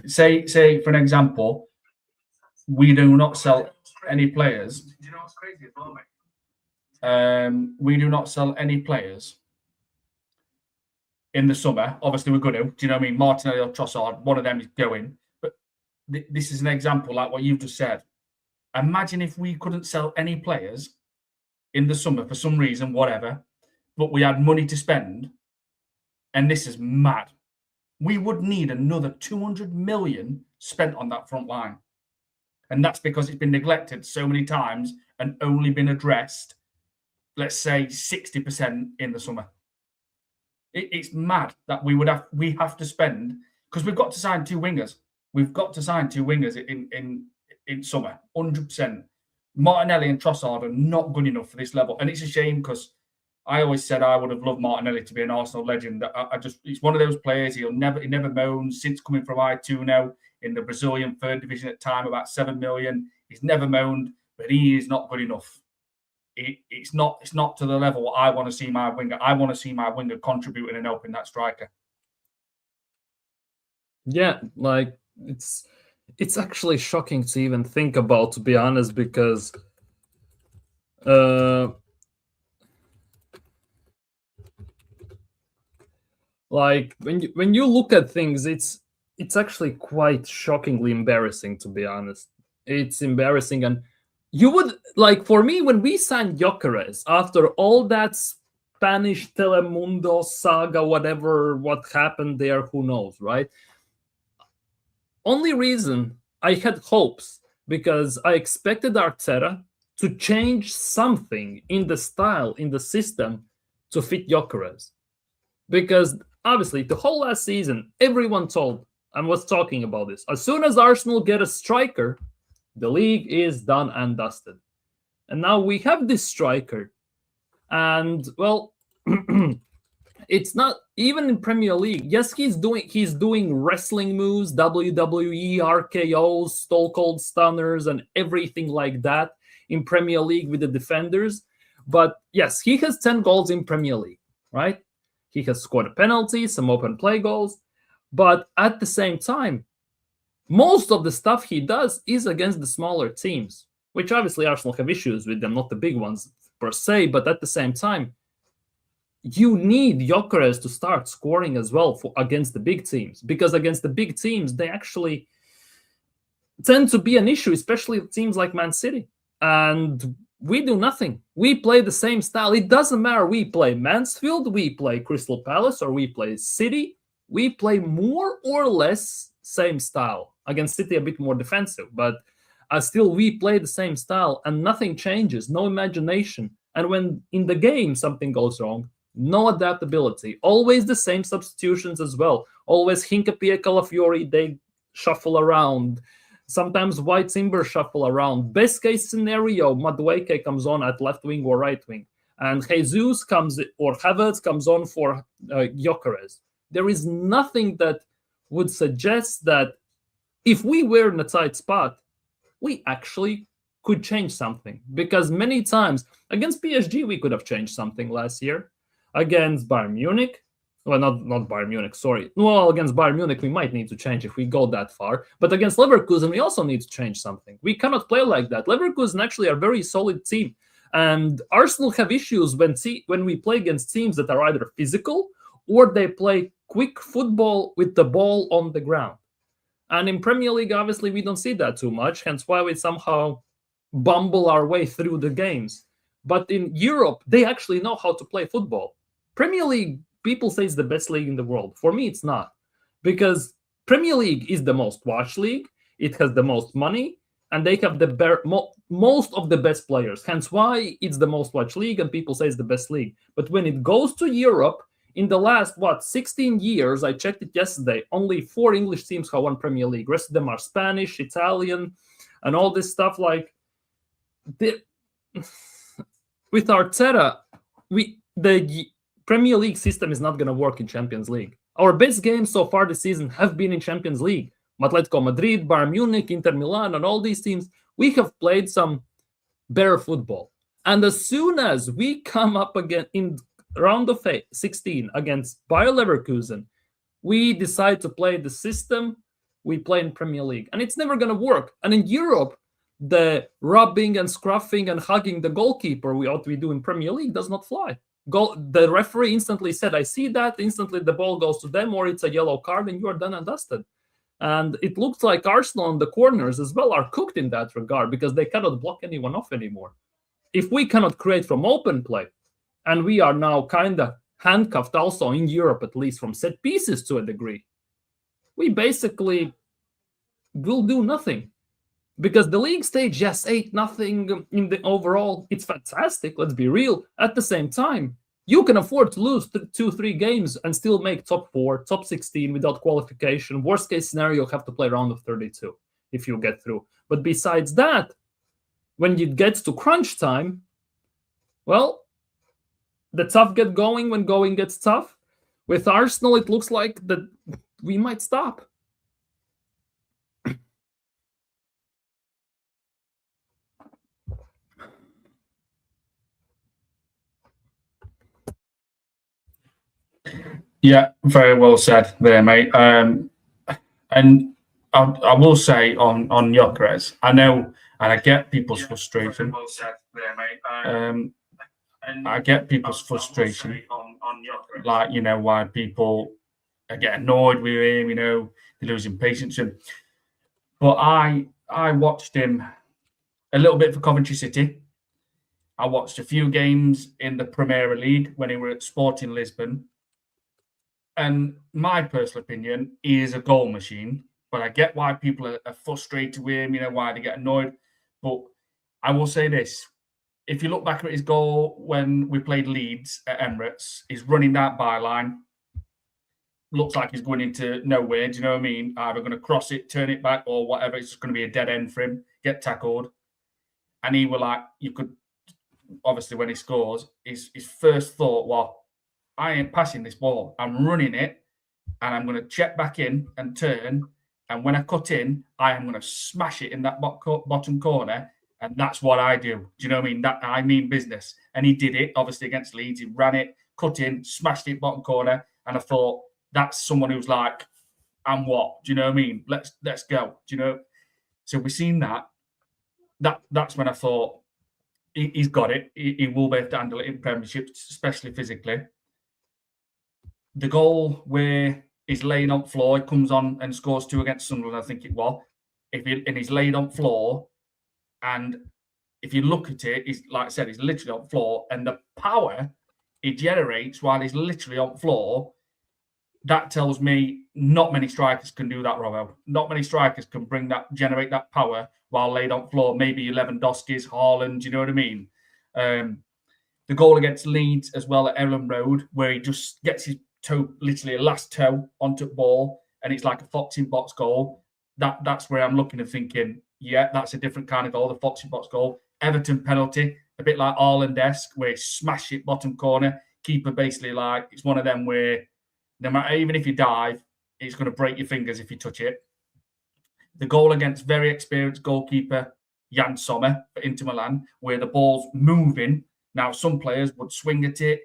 say for an example, we do not sell any players? Do you know what's crazy as well, mate? We do not sell any players in the summer. Obviously, we're going to. Do you know what I mean? Martinelli or Trossard, one of them is going. But this is an example like what you've just said. Imagine if we couldn't sell any players in the summer for some reason, whatever, but we had money to spend, and this is mad. We would need another 200 million spent on that front line. And that's because it's been neglected so many times and only been addressed, let's say, 60% in the summer. It's mad that we have to spend, because we've got to sign 2 wingers. We've got to sign 2 wingers in summer, 100%. Martinelli and Trossard are not good enough for this level. And it's a shame, because I always said I would have loved Martinelli to be an Arsenal legend. He's one of those players, he never moans since coming from I2 now in the Brazilian 3rd division at the time, about 7 million. He's never moaned, but he is not good enough. It's not to the level I want to see my winger. I want to see my winger contributing and helping that striker. Yeah, like it's actually shocking to even think about, to be honest, because like when you look at things, it's actually quite shockingly embarrassing, to be honest. It's embarrassing. And you would, like, for me, when we signed Gyökeres, after all that Spanish Telemundo saga, what happened there, who knows, right? Only reason I had hopes, because I expected Arteta to change something in the style, in the system, to fit Gyökeres. Because obviously, the whole last season, everyone told and was talking about this. As soon as Arsenal get a striker, the league is done and dusted. And now we have this striker. And, well, it's not even in Premier League. Yes, he's doing wrestling moves, WWE, RKOs, Stone Cold Stunners, and everything like that in Premier League with the defenders. But yes, he has 10 goals in Premier League, right? He has scored a penalty, some open play goals. But at the same time, most of the stuff he does is against the smaller teams, which obviously Arsenal have issues with them, not the big ones per se, but at the same time, you need Gyökeres to start scoring as well against the big teams, because against the big teams, they actually tend to be an issue, especially teams like Man City. And we do nothing. We play the same style. It doesn't matter. We play Mansfield, we play Crystal Palace, or we play City. We play more or less same style. Against City, a bit more defensive, but still we play the same style and nothing changes, no imagination. And when in the game something goes wrong, no adaptability. Always the same substitutions as well. Always Hincapié, Calafiori, they shuffle around. Sometimes White Timber shuffle around. Best case scenario, Madueke comes on at left wing or right wing. And Jesus comes, or Havertz comes on for Gyökeres. There is nothing that would suggest that if we were in a tight spot, we actually could change something. Because many times, against PSG, we could have changed something last year. Against Bayern Munich, well, not Bayern Munich, sorry. Well, against Bayern Munich, we might need to change if we go that far. But against Leverkusen, we also need to change something. We cannot play like that. Leverkusen actually are a very solid team. And Arsenal have issues when we play against teams that are either physical or they play quick football with the ball on the ground. And in Premier League, obviously, we don't see that too much, hence why we somehow bumble our way through the games. But in Europe, they actually know how to play football. Premier League, people say it's the best league in the world. For me, it's not. Because Premier League is the most watched league, it has the most money, and they have most of the best players. Hence why it's the most watched league, and people say it's the best league. But when it goes to Europe, in the last, 16 years, I checked it yesterday, only 4 English teams have won Premier League. The rest of them are Spanish, Italian, and all this stuff. Like, with Arteta, the Premier League system is not going to work in Champions League. Our best games so far this season have been in Champions League. Atletico Madrid, Bayern Munich, Inter Milan, and all these teams, we have played some better football. And as soon as we come up again in round of 16 against Bayer Leverkusen, we decide to play the system we play in Premier League. And it's never going to work. And in Europe, the rubbing and scruffing and hugging the goalkeeper we do in Premier League does not fly. The referee instantly said, I see that. Instantly the ball goes to them, or it's a yellow card, and you are done and dusted. And it looks like Arsenal on the corners as well are cooked in that regard, because they cannot block anyone off anymore. If we cannot create from open play, and we are now kind of handcuffed also in Europe, at least from set pieces to a degree, we basically will do nothing. Because the league stage, yes, 8-0 in the overall, it's fantastic, let's be real. At the same time, you can afford to lose 2-3 games and still make top 4, top 16 without qualification. Worst case scenario, have to play round of 32 if you get through. But besides that, when it gets to crunch time, well, the tough get going when going gets tough. With Arsenal, it looks like that we might stop. Yeah, very well said there, mate. And I will say on Gyökeres, I know, and I get people's frustration. Well said there, mate. I get people's frustration, like, why people get annoyed with him, they're losing patience. But I watched him a little bit for Coventry City. I watched a few games in the Premier League when he were at Sporting Lisbon. And my personal opinion, he is a goal machine. But I get why people are frustrated with him, why they get annoyed. But I will say this. If you look back at his goal when we played Leeds at Emirates, he's running that byline. Looks like he's going into nowhere. Do you know what I mean? Either going to cross it, turn it back, or whatever. It's just going to be a dead end for him. Get tackled. And he were like, you could, obviously when he scores, his first thought, well, I ain't passing this ball. I'm running it, and I'm going to check back in and turn. And when I cut in, I am going to smash it in that bottom corner. And that's what I do. Do you know what I mean? That I mean business. And he did it, obviously, against Leeds. He ran it, cut in, smashed it bottom corner. And I thought, that's someone who's like and what? Do you know what I mean? Let's go. Do you know? So we've seen that. That's when I thought he's got it. He will be able to handle it in Premiership, especially physically. The goal where he's laying on floor, he comes on and scores 2 against Sunderland, I think it was. And he's laid on floor, and if you look at it, he's like I said, he's literally on floor, and the power he generates while he's literally on floor, that tells me not many strikers can do that, Robbo. Not many strikers can generate that power while laid on floor. Maybe Lewandowski's, Haaland, you know what I mean? The goal against Leeds as well at Ellen Road, where he just gets his toe, literally a last toe onto the ball, and it's like a Fox in box goal. That's where I'm looking and thinking, yeah, that's a different kind of goal, the Fox in box goal. Everton penalty, a bit like Haaland-esque, where he smash it bottom corner. Keeper basically like, it's one of them where no matter, even if you dive, it's going to break your fingers if you touch it. The goal against very experienced goalkeeper Jan Sommer for Inter Milan, where the ball's moving. Now, some players would swing at it,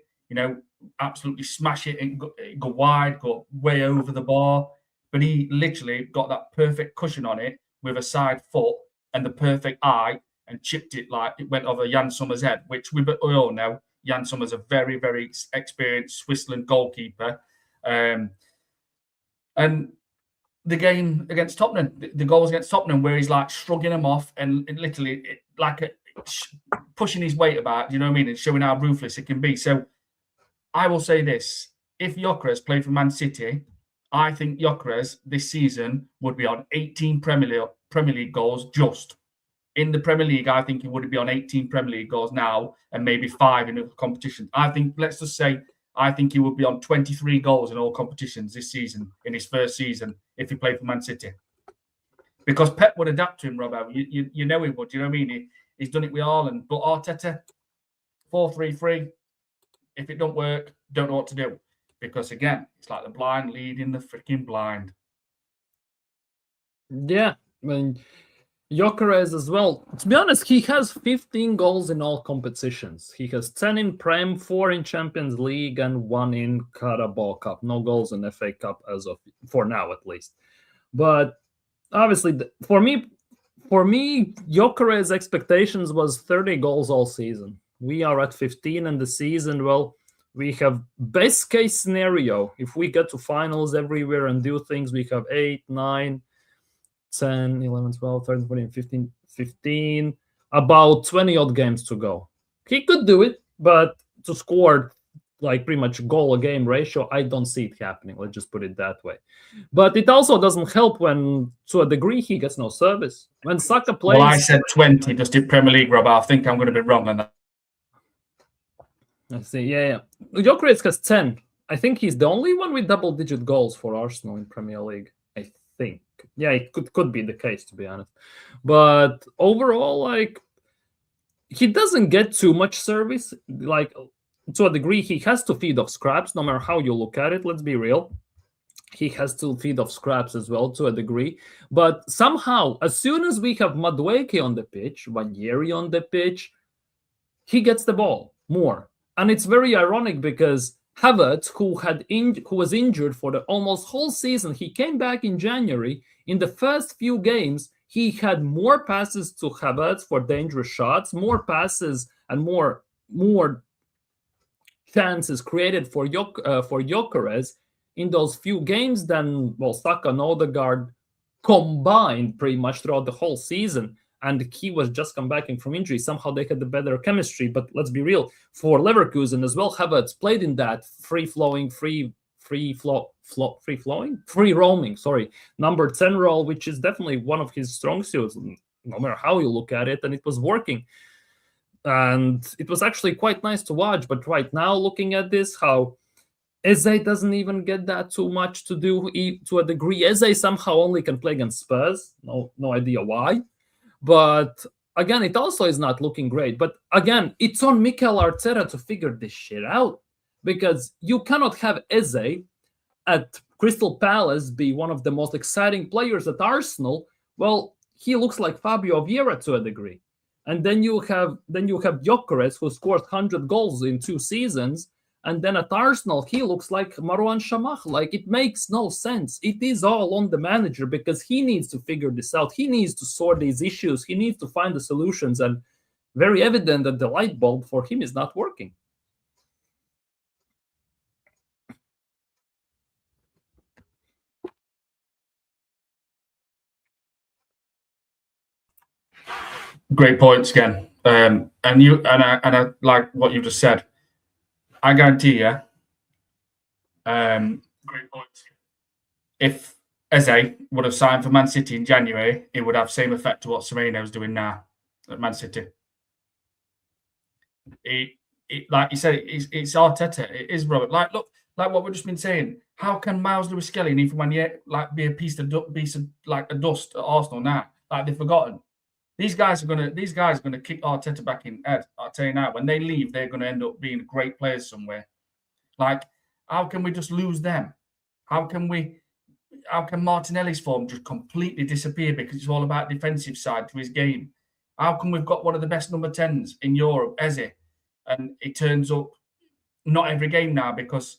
absolutely smash it and go wide, go way over the bar. But he literally got that perfect cushion on it with a side foot and the perfect eye and chipped it like it went over Jan Sommer's head, which we all know Jan Sommer's a very, very experienced Switzerland goalkeeper. And the game against Tottenham, the goals against Tottenham, where he's like shrugging them off and literally pushing his weight about, you know what I mean, and showing how ruthless it can be. So I will say this: if Gyökeres played for Man City, I think Gyökeres this season would be on 18 Premier League goals just. In the Premier League, I think he would be on 18 Premier League goals now and maybe 5 in other competitions. I think, let's just say, I think he would be on 23 goals in all competitions this season, in his first season, if he played for Man City. Because Pep would adapt to him, Robbo. You know he would. You know what I mean? He's done it with Haaland. But Arteta, 4-3-3. If it don't work, don't know what to do. Because, again, it's like the blind leading the freaking blind. Yeah. I mean, Gyökeres as well. To be honest, he has 15 goals in all competitions. He has 10 in Prem, 4 in Champions League, and 1 in Carabao Cup. No goals in FA Cup for now, at least. But obviously, for me, Gyökeres' expectations was 30 goals all season. We are at 15 in the season. Well, we have best case scenario. If we get to finals everywhere and do things, we have 8, 9, 10, 11, 12, 13, 14, 15, about 20 odd games to go. He could do it, but to score like pretty much a goal a game ratio, I don't see it happening. Let's just put it that way. But it also doesn't help when, to a degree, he gets no service. When Saka plays... Well, I said 20 just in Premier League, Rob. I think I'm going to be wrong on that. I see, yeah. Gyökeres has 10. I think he's the only one with double-digit goals for Arsenal in Premier League, I think. Yeah, it could be the case, to be honest. But overall, like, he doesn't get too much service. Like, to a degree, he has to feed off scraps, no matter how you look at it. Let's be real. He has to feed off scraps as well, to a degree. But somehow, as soon as we have Madueke on the pitch, Ranieri on the pitch, he gets the ball more. And it's very ironic because Havertz, who was injured for the almost whole season, he came back in January. In the first few games, he had more passes to Havertz for dangerous shots, more passes and more chances created for Gyökeres in those few games than, well, Saka and Odegaard combined pretty much throughout the whole season. And he was just come back from injury. Somehow they had the better chemistry. But let's be real, for Leverkusen as well, Havertz played in that free roaming, number 10 role, which is definitely one of his strong suits, no matter how you look at it, and it was working. And it was actually quite nice to watch. But right now, looking at this, how Eze doesn't even get that too much to do to a degree. Eze somehow only can play against Spurs. No idea why. But again, it also is not looking great. But again, it's on Mikel Arteta to figure this shit out, because you cannot have Eze at Crystal Palace be one of the most exciting players at Arsenal. Well, he looks like Fabio Vieira to a degree. And then you have Gyökeres, who scored 100 goals in 2 seasons, And then at Arsenal, he looks like Marwan Shamah. Like, it makes no sense. It is all on the manager because he needs to figure this out. He needs to sort these issues. He needs to find the solutions. And very evident that the light bulb for him is not working. Great points again. And I like what you just said. I guarantee you, great points. If Eze would have signed for Man City in January, it would have same effect to what Semedo's doing now at Man City. Like you said, it's Arteta. It is Robert. Like, look, like what we've just been saying. How can Miles Lewis-Skelly and Ethan Wanyama like be a piece of like a dust at Arsenal now? Like they've forgotten. These guys are gonna kick Arteta back in head. I'll tell you now, when they leave, they're gonna end up being great players somewhere. Like, how can we just lose them? How can Martinelli's form just completely disappear because it's all about defensive side to his game? How come we've got one of the best number 10s in Europe, Eze, and it turns up not every game now because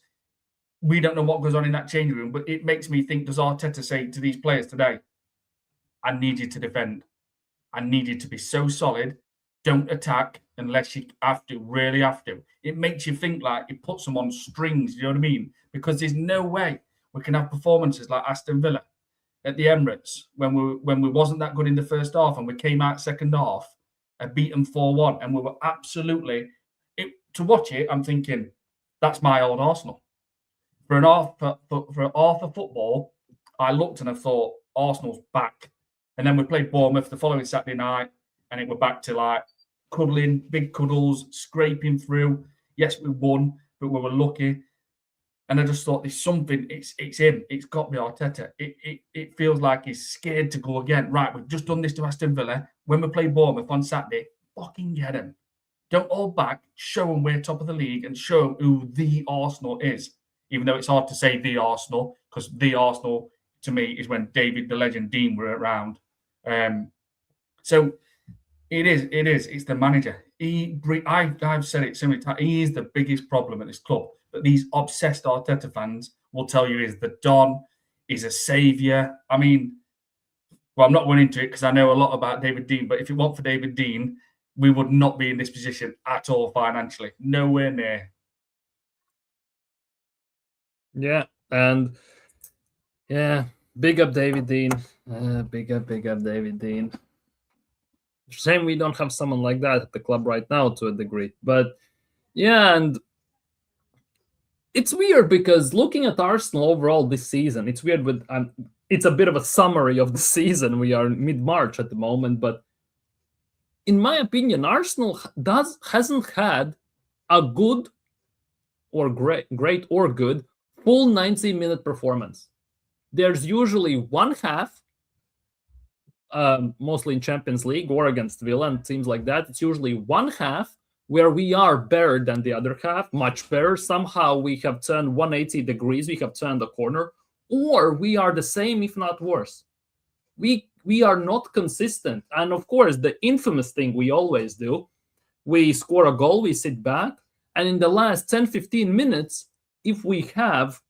we don't know what goes on in that changing room? But it makes me think, does Arteta say to these players today, I need you to defend. I need you to be so solid. Don't attack unless you have to, really have to. It makes you think like it puts them on strings, you know what I mean? Because there's no way we can have performances like Aston Villa at the Emirates when we wasn't that good in the first half and we came out second half and beat them 4-1 and we were absolutely to watch it. I'm thinking that's my old Arsenal. For an half of football, I looked and I thought Arsenal's back. And then we played Bournemouth the following Saturday night, and it were back to like cuddling, big cuddles, scraping through. Yes, we won, but we were lucky. And I just thought there's something. It's him. It's got to be Arteta. It feels like he's scared to go again. Right, we've just done this to Aston Villa. When we play Bournemouth on Saturday, fucking get him. Don't hold back. Show them we're top of the league and show them who the Arsenal is. Even though it's hard to say the Arsenal, because the Arsenal to me is when David the Legend Dean were around. So it is. It's the manager. I've said it so many times. He is the biggest problem at this club. But these obsessed Arteta fans will tell you he's the Don. He's a saviour. I mean, well, I'm not going into it because I know a lot about David Dean. But if it weren't for David Dean, we would not be in this position at all financially. Nowhere near. Yeah, and yeah, big up David Dean. Big up David Dean. Shame we don't have someone like that at the club right now to a degree. But yeah, and it's weird because looking at Arsenal overall this season, it's weird with it's a bit of a summary of the season. We are mid-March at the moment, but in my opinion, Arsenal hasn't had a good or great or good full 90-minute performance. There's usually one half, mostly in Champions League or against Villa and teams like that. It's usually one half where we are better than the other half, much better. Somehow we have turned 180 degrees, we have turned the corner, or we are the same, if not worse. We are not consistent. And of course, the infamous thing we always do, we score a goal, we sit back, and in the last 10-15 minutes, if we have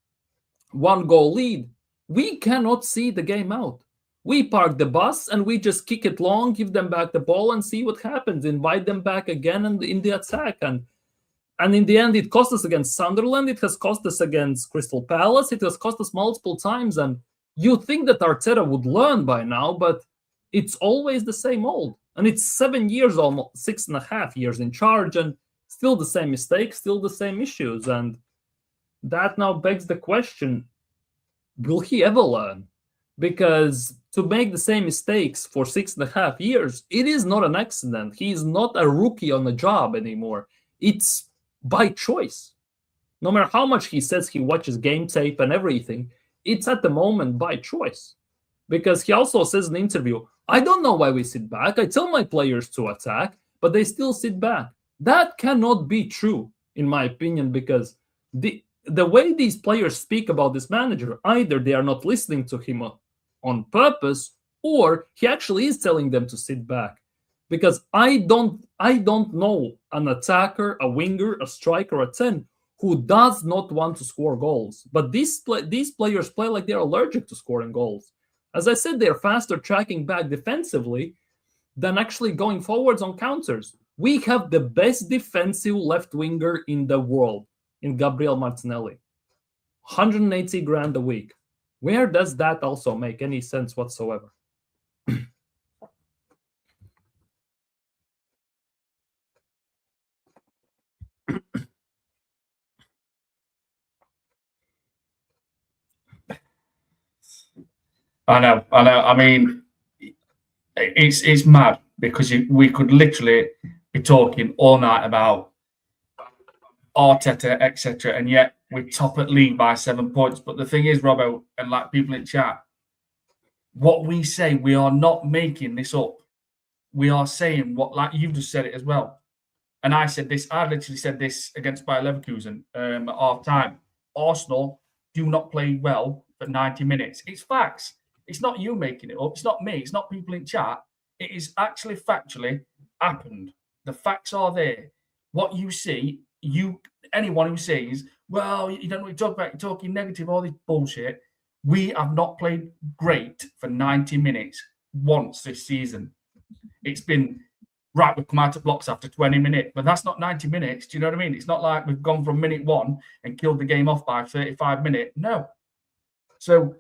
one goal lead, we cannot see the game out. We park the bus and we just kick it long, give them back the ball and see what happens, invite them back again and in the attack. And in the end, it cost us against Sunderland. It has cost us against Crystal Palace. It has cost us multiple times. And you think that Arteta would learn by now, but it's always the same old. And it's 7 years, almost 6.5 years in charge, and still the same mistakes, still the same issues. And that now begs the question, will he ever learn? Because to make the same mistakes for 6.5 years, it is not an accident. He is not a rookie on the job anymore. It's by choice. No matter how much he says he watches game tape and everything, it's at the moment by choice. Because he also says in the interview, I don't know why we sit back. I tell my players to attack, but they still sit back. That cannot be true, in my opinion, because the way these players speak about this manager, either they are not listening to him on purpose, or he actually is telling them to sit back. Because I don't know an attacker, a winger, a striker, a 10 who does not want to score goals. But these players play like they're allergic to scoring goals. As I said, they're faster tracking back defensively than actually going forwards on counters. We have the best defensive left winger in the world in Gabriel Martinelli. 180 grand a week. Where does that also make any sense whatsoever? I know. I mean, it's mad because we could literally be talking all night about Arteta, etc., and yet we top at league by 7 points. But the thing is, Robbo, and like people in chat, what we say, we are not making this up. We are saying what, like you've just said it as well. And I said this, I literally said this against Bayer Leverkusen at half time. Arsenal do not play well for 90 minutes. It's facts. It's not you making it up. It's not me. It's not people in chat. It is actually factually happened. The facts are there. What you see, anyone who says, well, you don't know what you talk about, you're talking negative, all this bullshit. We have not played great for 90 minutes once this season. It's been, right, we've come out of blocks after 20 minutes, but that's not 90 minutes. Do you know what I mean? It's not like we've gone from minute 1 and killed the game off by 35 minutes. No. So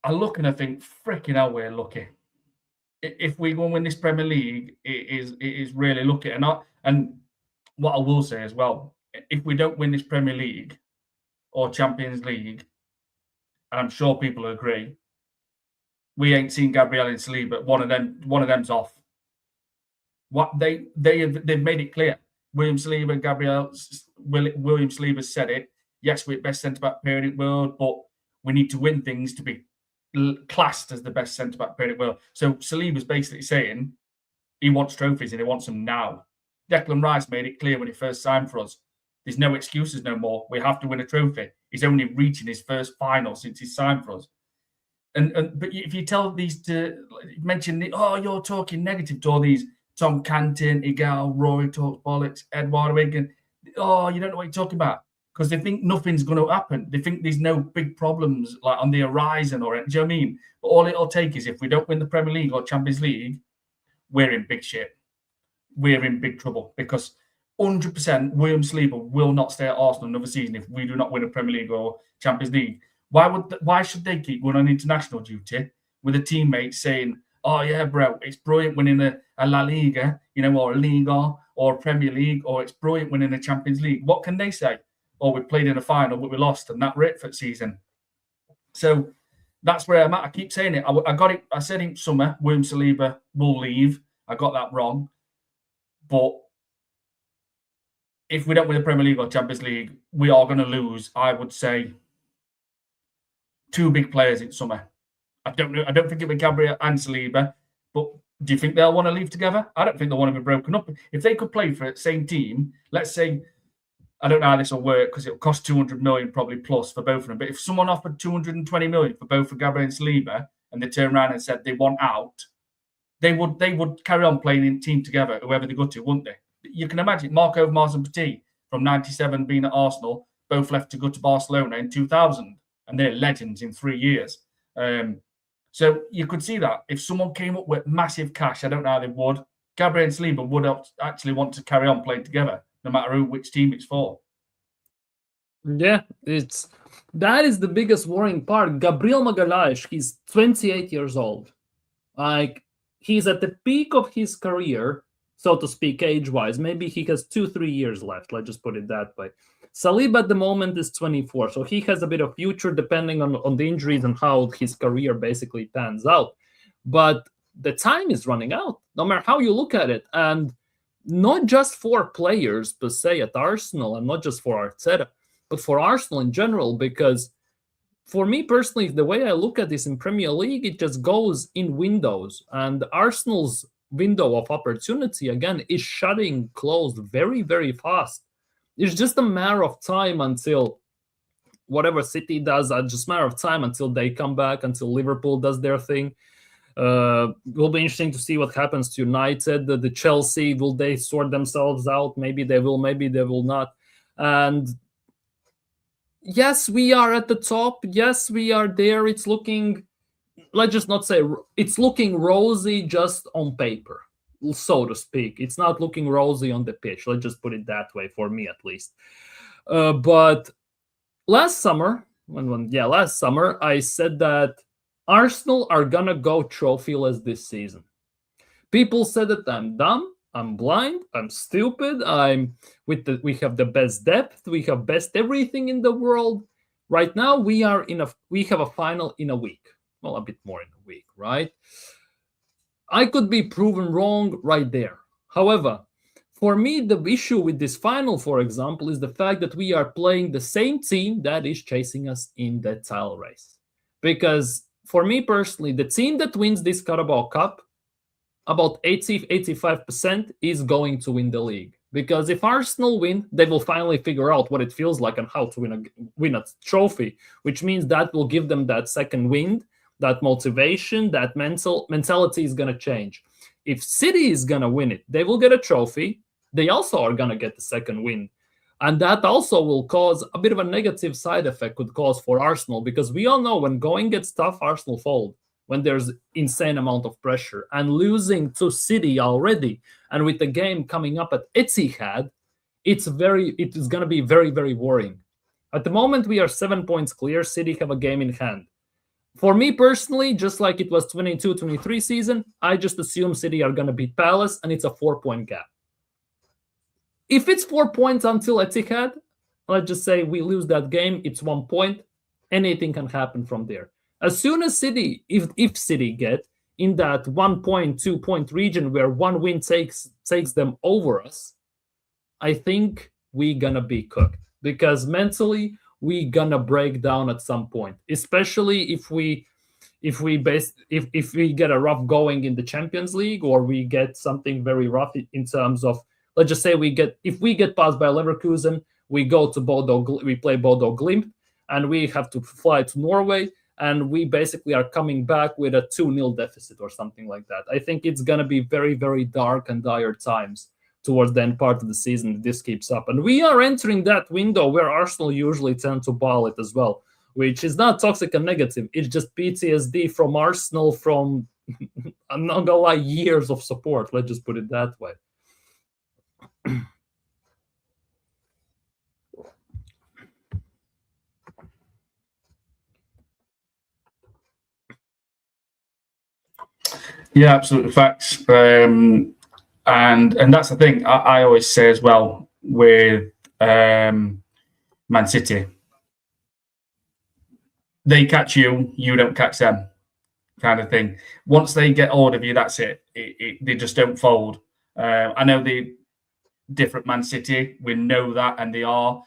I look and I think, freaking hell, we're lucky. If we go and win this Premier League, it is really lucky. And what I will say as well, if we don't win this Premier League or Champions League, and I'm sure people agree, we ain't seen Gabriel and Saliba. One of them's off. What they've made it clear. William Saliba and William Saliba said it. Yes, we're best centre back pair in the world, but we need to win things to be classed as the best centre back pair in the world. So Saliba's basically saying he wants trophies and he wants them now. Declan Rice made it clear when he first signed for us. There's no excuses no more. We have to win a trophy. He's only reaching his first final since he signed for us. But if you tell these to mention, you're talking negative to all these Tom Canton, Igal, Rory talks bollocks, Edward Wigan. Oh, you don't know what you're talking about because they think nothing's going to happen. They think there's no big problems like on the horizon or anything. Do you know what I mean? But all it'll take is if we don't win the Premier League or Champions League, we're in big shit. We're in big trouble because 100% William Saliba will not stay at Arsenal another season if we do not win a Premier League or Champions League. Why should they keep going on international duty with a teammate saying, oh, yeah, bro, it's brilliant winning a La Liga, or a Liga or a Premier League, or it's brilliant winning a Champions League. What can they say? Oh, we played in a final, but we lost, and that rate for the season. So that's where I'm at. I keep saying it. I got it. I said in summer, William Saliba will leave. I got that wrong. But if we don't win the Premier League or Champions League, we are going to lose, I would say, 2 big players in summer. I don't know. I don't think it'll be Gabriel and Saliba, but do you think they'll want to leave together? I don't think they'll want to be broken up. If they could play for the same team, let's say, I don't know how this will work because it'll cost 200 million probably plus for both of them. But if someone offered 220 million for both for Gabriel and Saliba and they turned around and said they want out, they would carry on playing in team together, whoever they go to, wouldn't they? You can imagine Marc Overmars and Petit from 97 being at Arsenal, both left to go to Barcelona in 2000. And they're legends in 3 years. So you could see that. If someone came up with massive cash, I don't know how they would. Gabriel and Saliba would actually want to carry on playing together, no matter which team it's for. Yeah, that is the biggest worrying part. Gabriel Magalhaes, he's 28 years old. Like, he's at the peak of his career, so to speak, age-wise. Maybe he has 2-3 years left. Let's just put it that way. Saliba at the moment is 24, so he has a bit of future depending on the injuries and how his career basically pans out. But the time is running out, no matter how you look at it. And not just for players, per se, at Arsenal, and not just for Arteta, but for Arsenal in general, because for me personally, the way I look at this in Premier League, it just goes in windows. And Arsenal's window of opportunity, again, is shutting closed very, very fast. It's just a matter of time until whatever City does, just a matter of time until they come back, until Liverpool does their thing. It will be interesting to see what happens to United. The Chelsea, will they sort themselves out? Maybe they will, maybe they will not. And yes, we are at the top. Yes, we are there. It's looking, let's just not say it's looking rosy just on paper, so to speak. It's not looking rosy on the pitch. Let's just put it that way, for me at least. But last summer, last summer, I said that Arsenal are gonna go trophyless this season. People said that I'm dumb, I'm blind, I'm stupid. We have the best depth, we have best everything in the world. Right now, we have a final in a week. Well, a bit more in a week, right? I could be proven wrong right there. However, for me, the issue with this final, for example, is the fact that we are playing the same team that is chasing us in the title race. Because for me personally, the team that wins this Carabao Cup, about 80-85% is going to win the league. Because if Arsenal win, they will finally figure out what it feels like and how to win a trophy, which means that will give them that second wind, that motivation, that mentality is going to change. If City is going to win it, they will get a trophy. They also are going to get the second win. And that also will cause a bit of a negative side effect, could cause for Arsenal, because we all know when going gets tough, Arsenal fold. When there's insane amount of pressure, and losing to City already, and with the game coming up at Etihad, it is going to be very, very worrying. At the moment, we are 7 points clear. City have a game in hand. For me personally, just like it was 22-23 season, I just assume City are going to beat Palace, and it's a 4-point gap. If it's 4 points until Etihad, let's just say we lose that game, it's 1 point. Anything can happen from there. As soon as City, if City get in that 1 point, 2 point region where one win takes them over us, I think we're gonna be cooked, because mentally we gonna break down at some point, especially if we get a rough going in the Champions League, or we get something very rough in terms of, let's just say if we get passed by Leverkusen, we go to we play Bodo Glimt, and we have to fly to Norway, and we basically are coming back with a 2-0 deficit or something like that. I think it's going to be very, very dark and dire times towards the end part of the season if this keeps up. And we are entering that window where Arsenal usually tend to ball it as well, which is not toxic and negative. It's just PTSD from Arsenal from, I'm not going to lie, years of support. Let's just put it that way. Yeah, absolutely facts. And that's the thing I always say as well with Man City. They catch you, you don't catch them, kind of thing. Once they get hold of you, that's it. They just don't fold. I know the different Man City. We know that, and they are.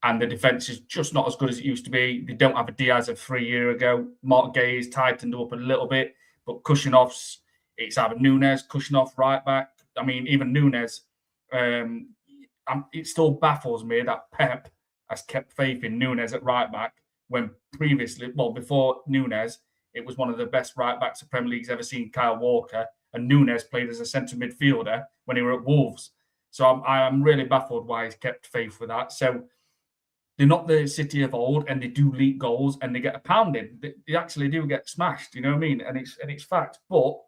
And the defence is just not as good as it used to be. They don't have a Diaz of 3 years ago. Mark Gay's tightened up a little bit. But Kushinov's, it's either Nunes, Kushinov, right back. I mean, even Nunes, it still baffles me that Pep has kept faith in Nunes at right back when previously, before Nunes, it was one of the best right backs the Premier League's ever seen, Kyle Walker, and Nunes played as a centre midfielder when he were at Wolves. So I'm really baffled why he's kept faith with that. So they're not the City of old, and they do leak goals, and they get a pounding. They actually do get smashed. You know what I mean? And it's fact. But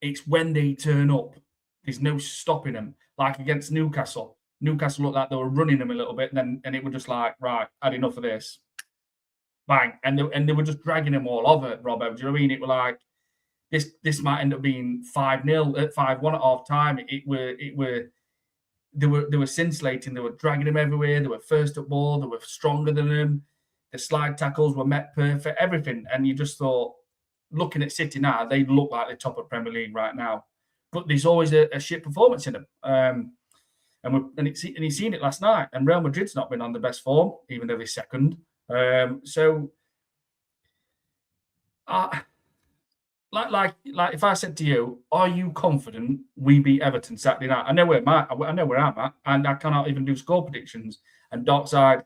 it's when they turn up, there's no stopping them. Like against Newcastle, Newcastle looked like they were running them a little bit, and it was just like, right, had enough of this. Bang, and they were just dragging them all over. Robbo, do you know what I mean? It was like this might end up being 5-0, 5-1 at half time. They were scintillating. They were dragging him everywhere. They were first at ball. They were stronger than him. The slide tackles were met perfect. Everything. And you just thought, looking at City now, they look like the top of Premier League right now. But there's always a shit performance in them. And he's seen it last night. And Real Madrid's not been on the best form, even though they're second. Like if I said to you, are you confident we beat Everton Saturday night? I know where I'm at, and I cannot even do score predictions. And Dockside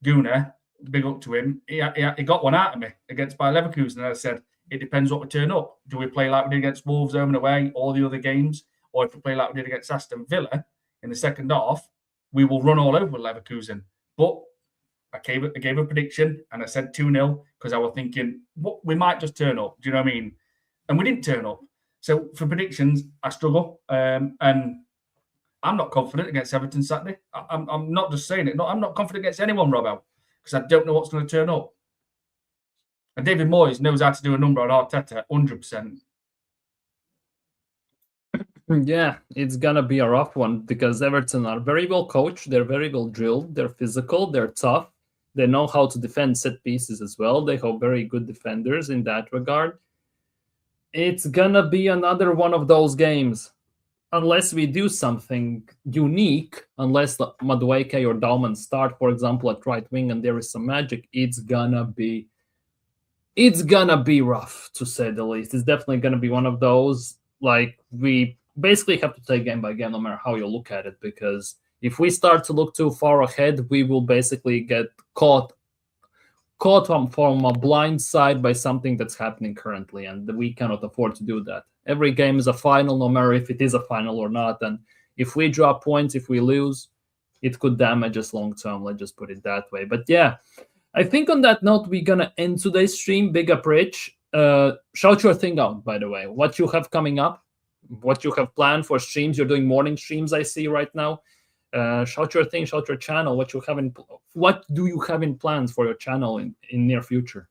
Guna, big up to him, he got one out of me against Bayer Leverkusen. And I said, it depends what we turn up. Do we play like we did against Wolves home and away, all the other games? Or if we play like we did against Aston Villa in the second half, we will run all over Leverkusen. But I gave a prediction and I said 2-0 because I was thinking, we might just turn up. Do you know what I mean? And we didn't turn up. So for predictions, I struggle. And I'm not confident against Everton Saturday. I'm not just saying it. No, I'm not confident against anyone, Robbo, because I don't know what's going to turn up. And David Moyes knows how to do a number on Arteta, 100%. Yeah, it's going to be a rough one because Everton are very well coached. They're very well drilled. They're physical. They're tough. They know how to defend set pieces as well. They have very good defenders in that regard. It's going to be another one of those games. Unless we do something unique, unless Madueke or Dalman start, for example, at right wing and there is some magic, it's gonna be rough, to say the least. It's definitely gonna be one of those, like, we basically have to take game by game no matter how you look at it, because if we start to look too far ahead, we will basically get caught from a blind side by something that's happening currently, and we cannot afford to do that. Every game is a final, no matter if it is a final or not, and if we drop points, if we lose, it could damage us long term. Let's just put it that way. But yeah, I think on that note, we're gonna end today's stream. Big up, Rich. Shout your thing out, by the way. What you have coming up, what you have planned for streams. You're doing morning streams, I see right now. Shout your thing, shout your channel. What do you have in plans for your channel in near future?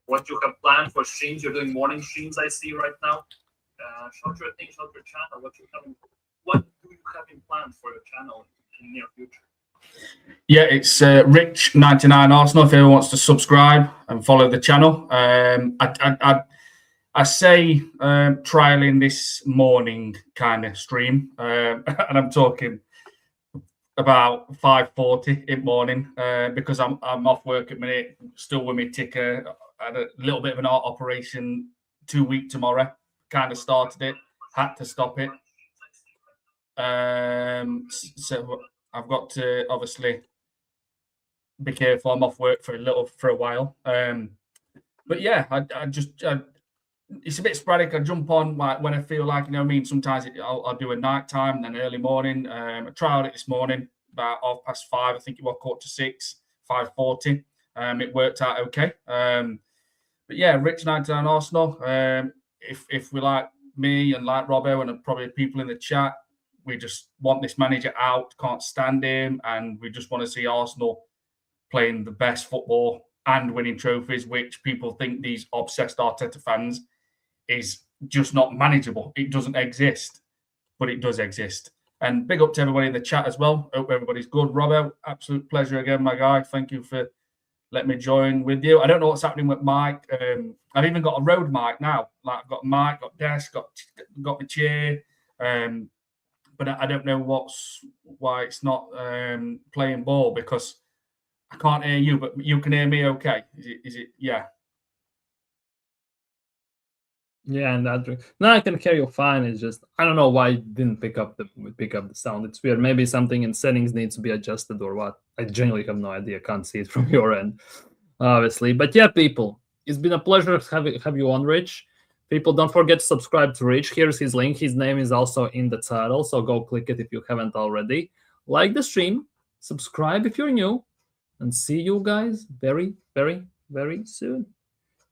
What you have planned for streams? You're doing morning streams, I see right now. Shout your thing, shout your channel. What do you have in plans for your channel in near future? Yeah, it's Rich99 Arsenal. If anyone wants to subscribe and follow the channel, I say trialing this morning kind of stream, and I'm talking about 5:40 in the morning because I'm off work at the minute, still with my ticker. I had a little bit of an art operation 2 weeks tomorrow. Kind of started it, had to stop it. So I've got to obviously be careful. I'm off work for a while. But yeah, it's a bit sporadic. I jump on when I feel like, you know what I mean? Sometimes I'll do a night time and then early morning. I trialed it this morning about 5:30. I think it was 5:45, 5:40. It worked out okay. But yeah, Rich99 Arsenal. If we like me and like Robbo and probably people in the chat, we just want this manager out, can't stand him, and we just want to see Arsenal playing the best football and winning trophies, which people think, these obsessed Arteta fans, is just not manageable. It doesn't exist, but it does exist. And big up to everybody in the chat as well. Hope everybody's good. Robbo, absolute pleasure again, my guy. Thank you for letting me join with you. I don't know what's happening with Mike. I've even got a road mic now. Like, I've got a mic, got desk, got my chair. But I don't know why it's not playing ball, because I can't hear you, but you can hear me okay. Is it? Yeah. Yeah, and now I can hear you fine. It's just I don't know why it didn't pick up the sound. It's weird. Maybe something in settings needs to be adjusted or what. I genuinely have no idea. Can't see it from your end, obviously. But yeah, people, it's been a pleasure to have you on, Rich. People, don't forget to subscribe to Rich. Here's his link. His name is also in the title, so go click it if you haven't already. Like the stream, subscribe if you're new, and see you guys very, very, very soon.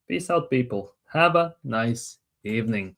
Peace out, people. Have a nice evening.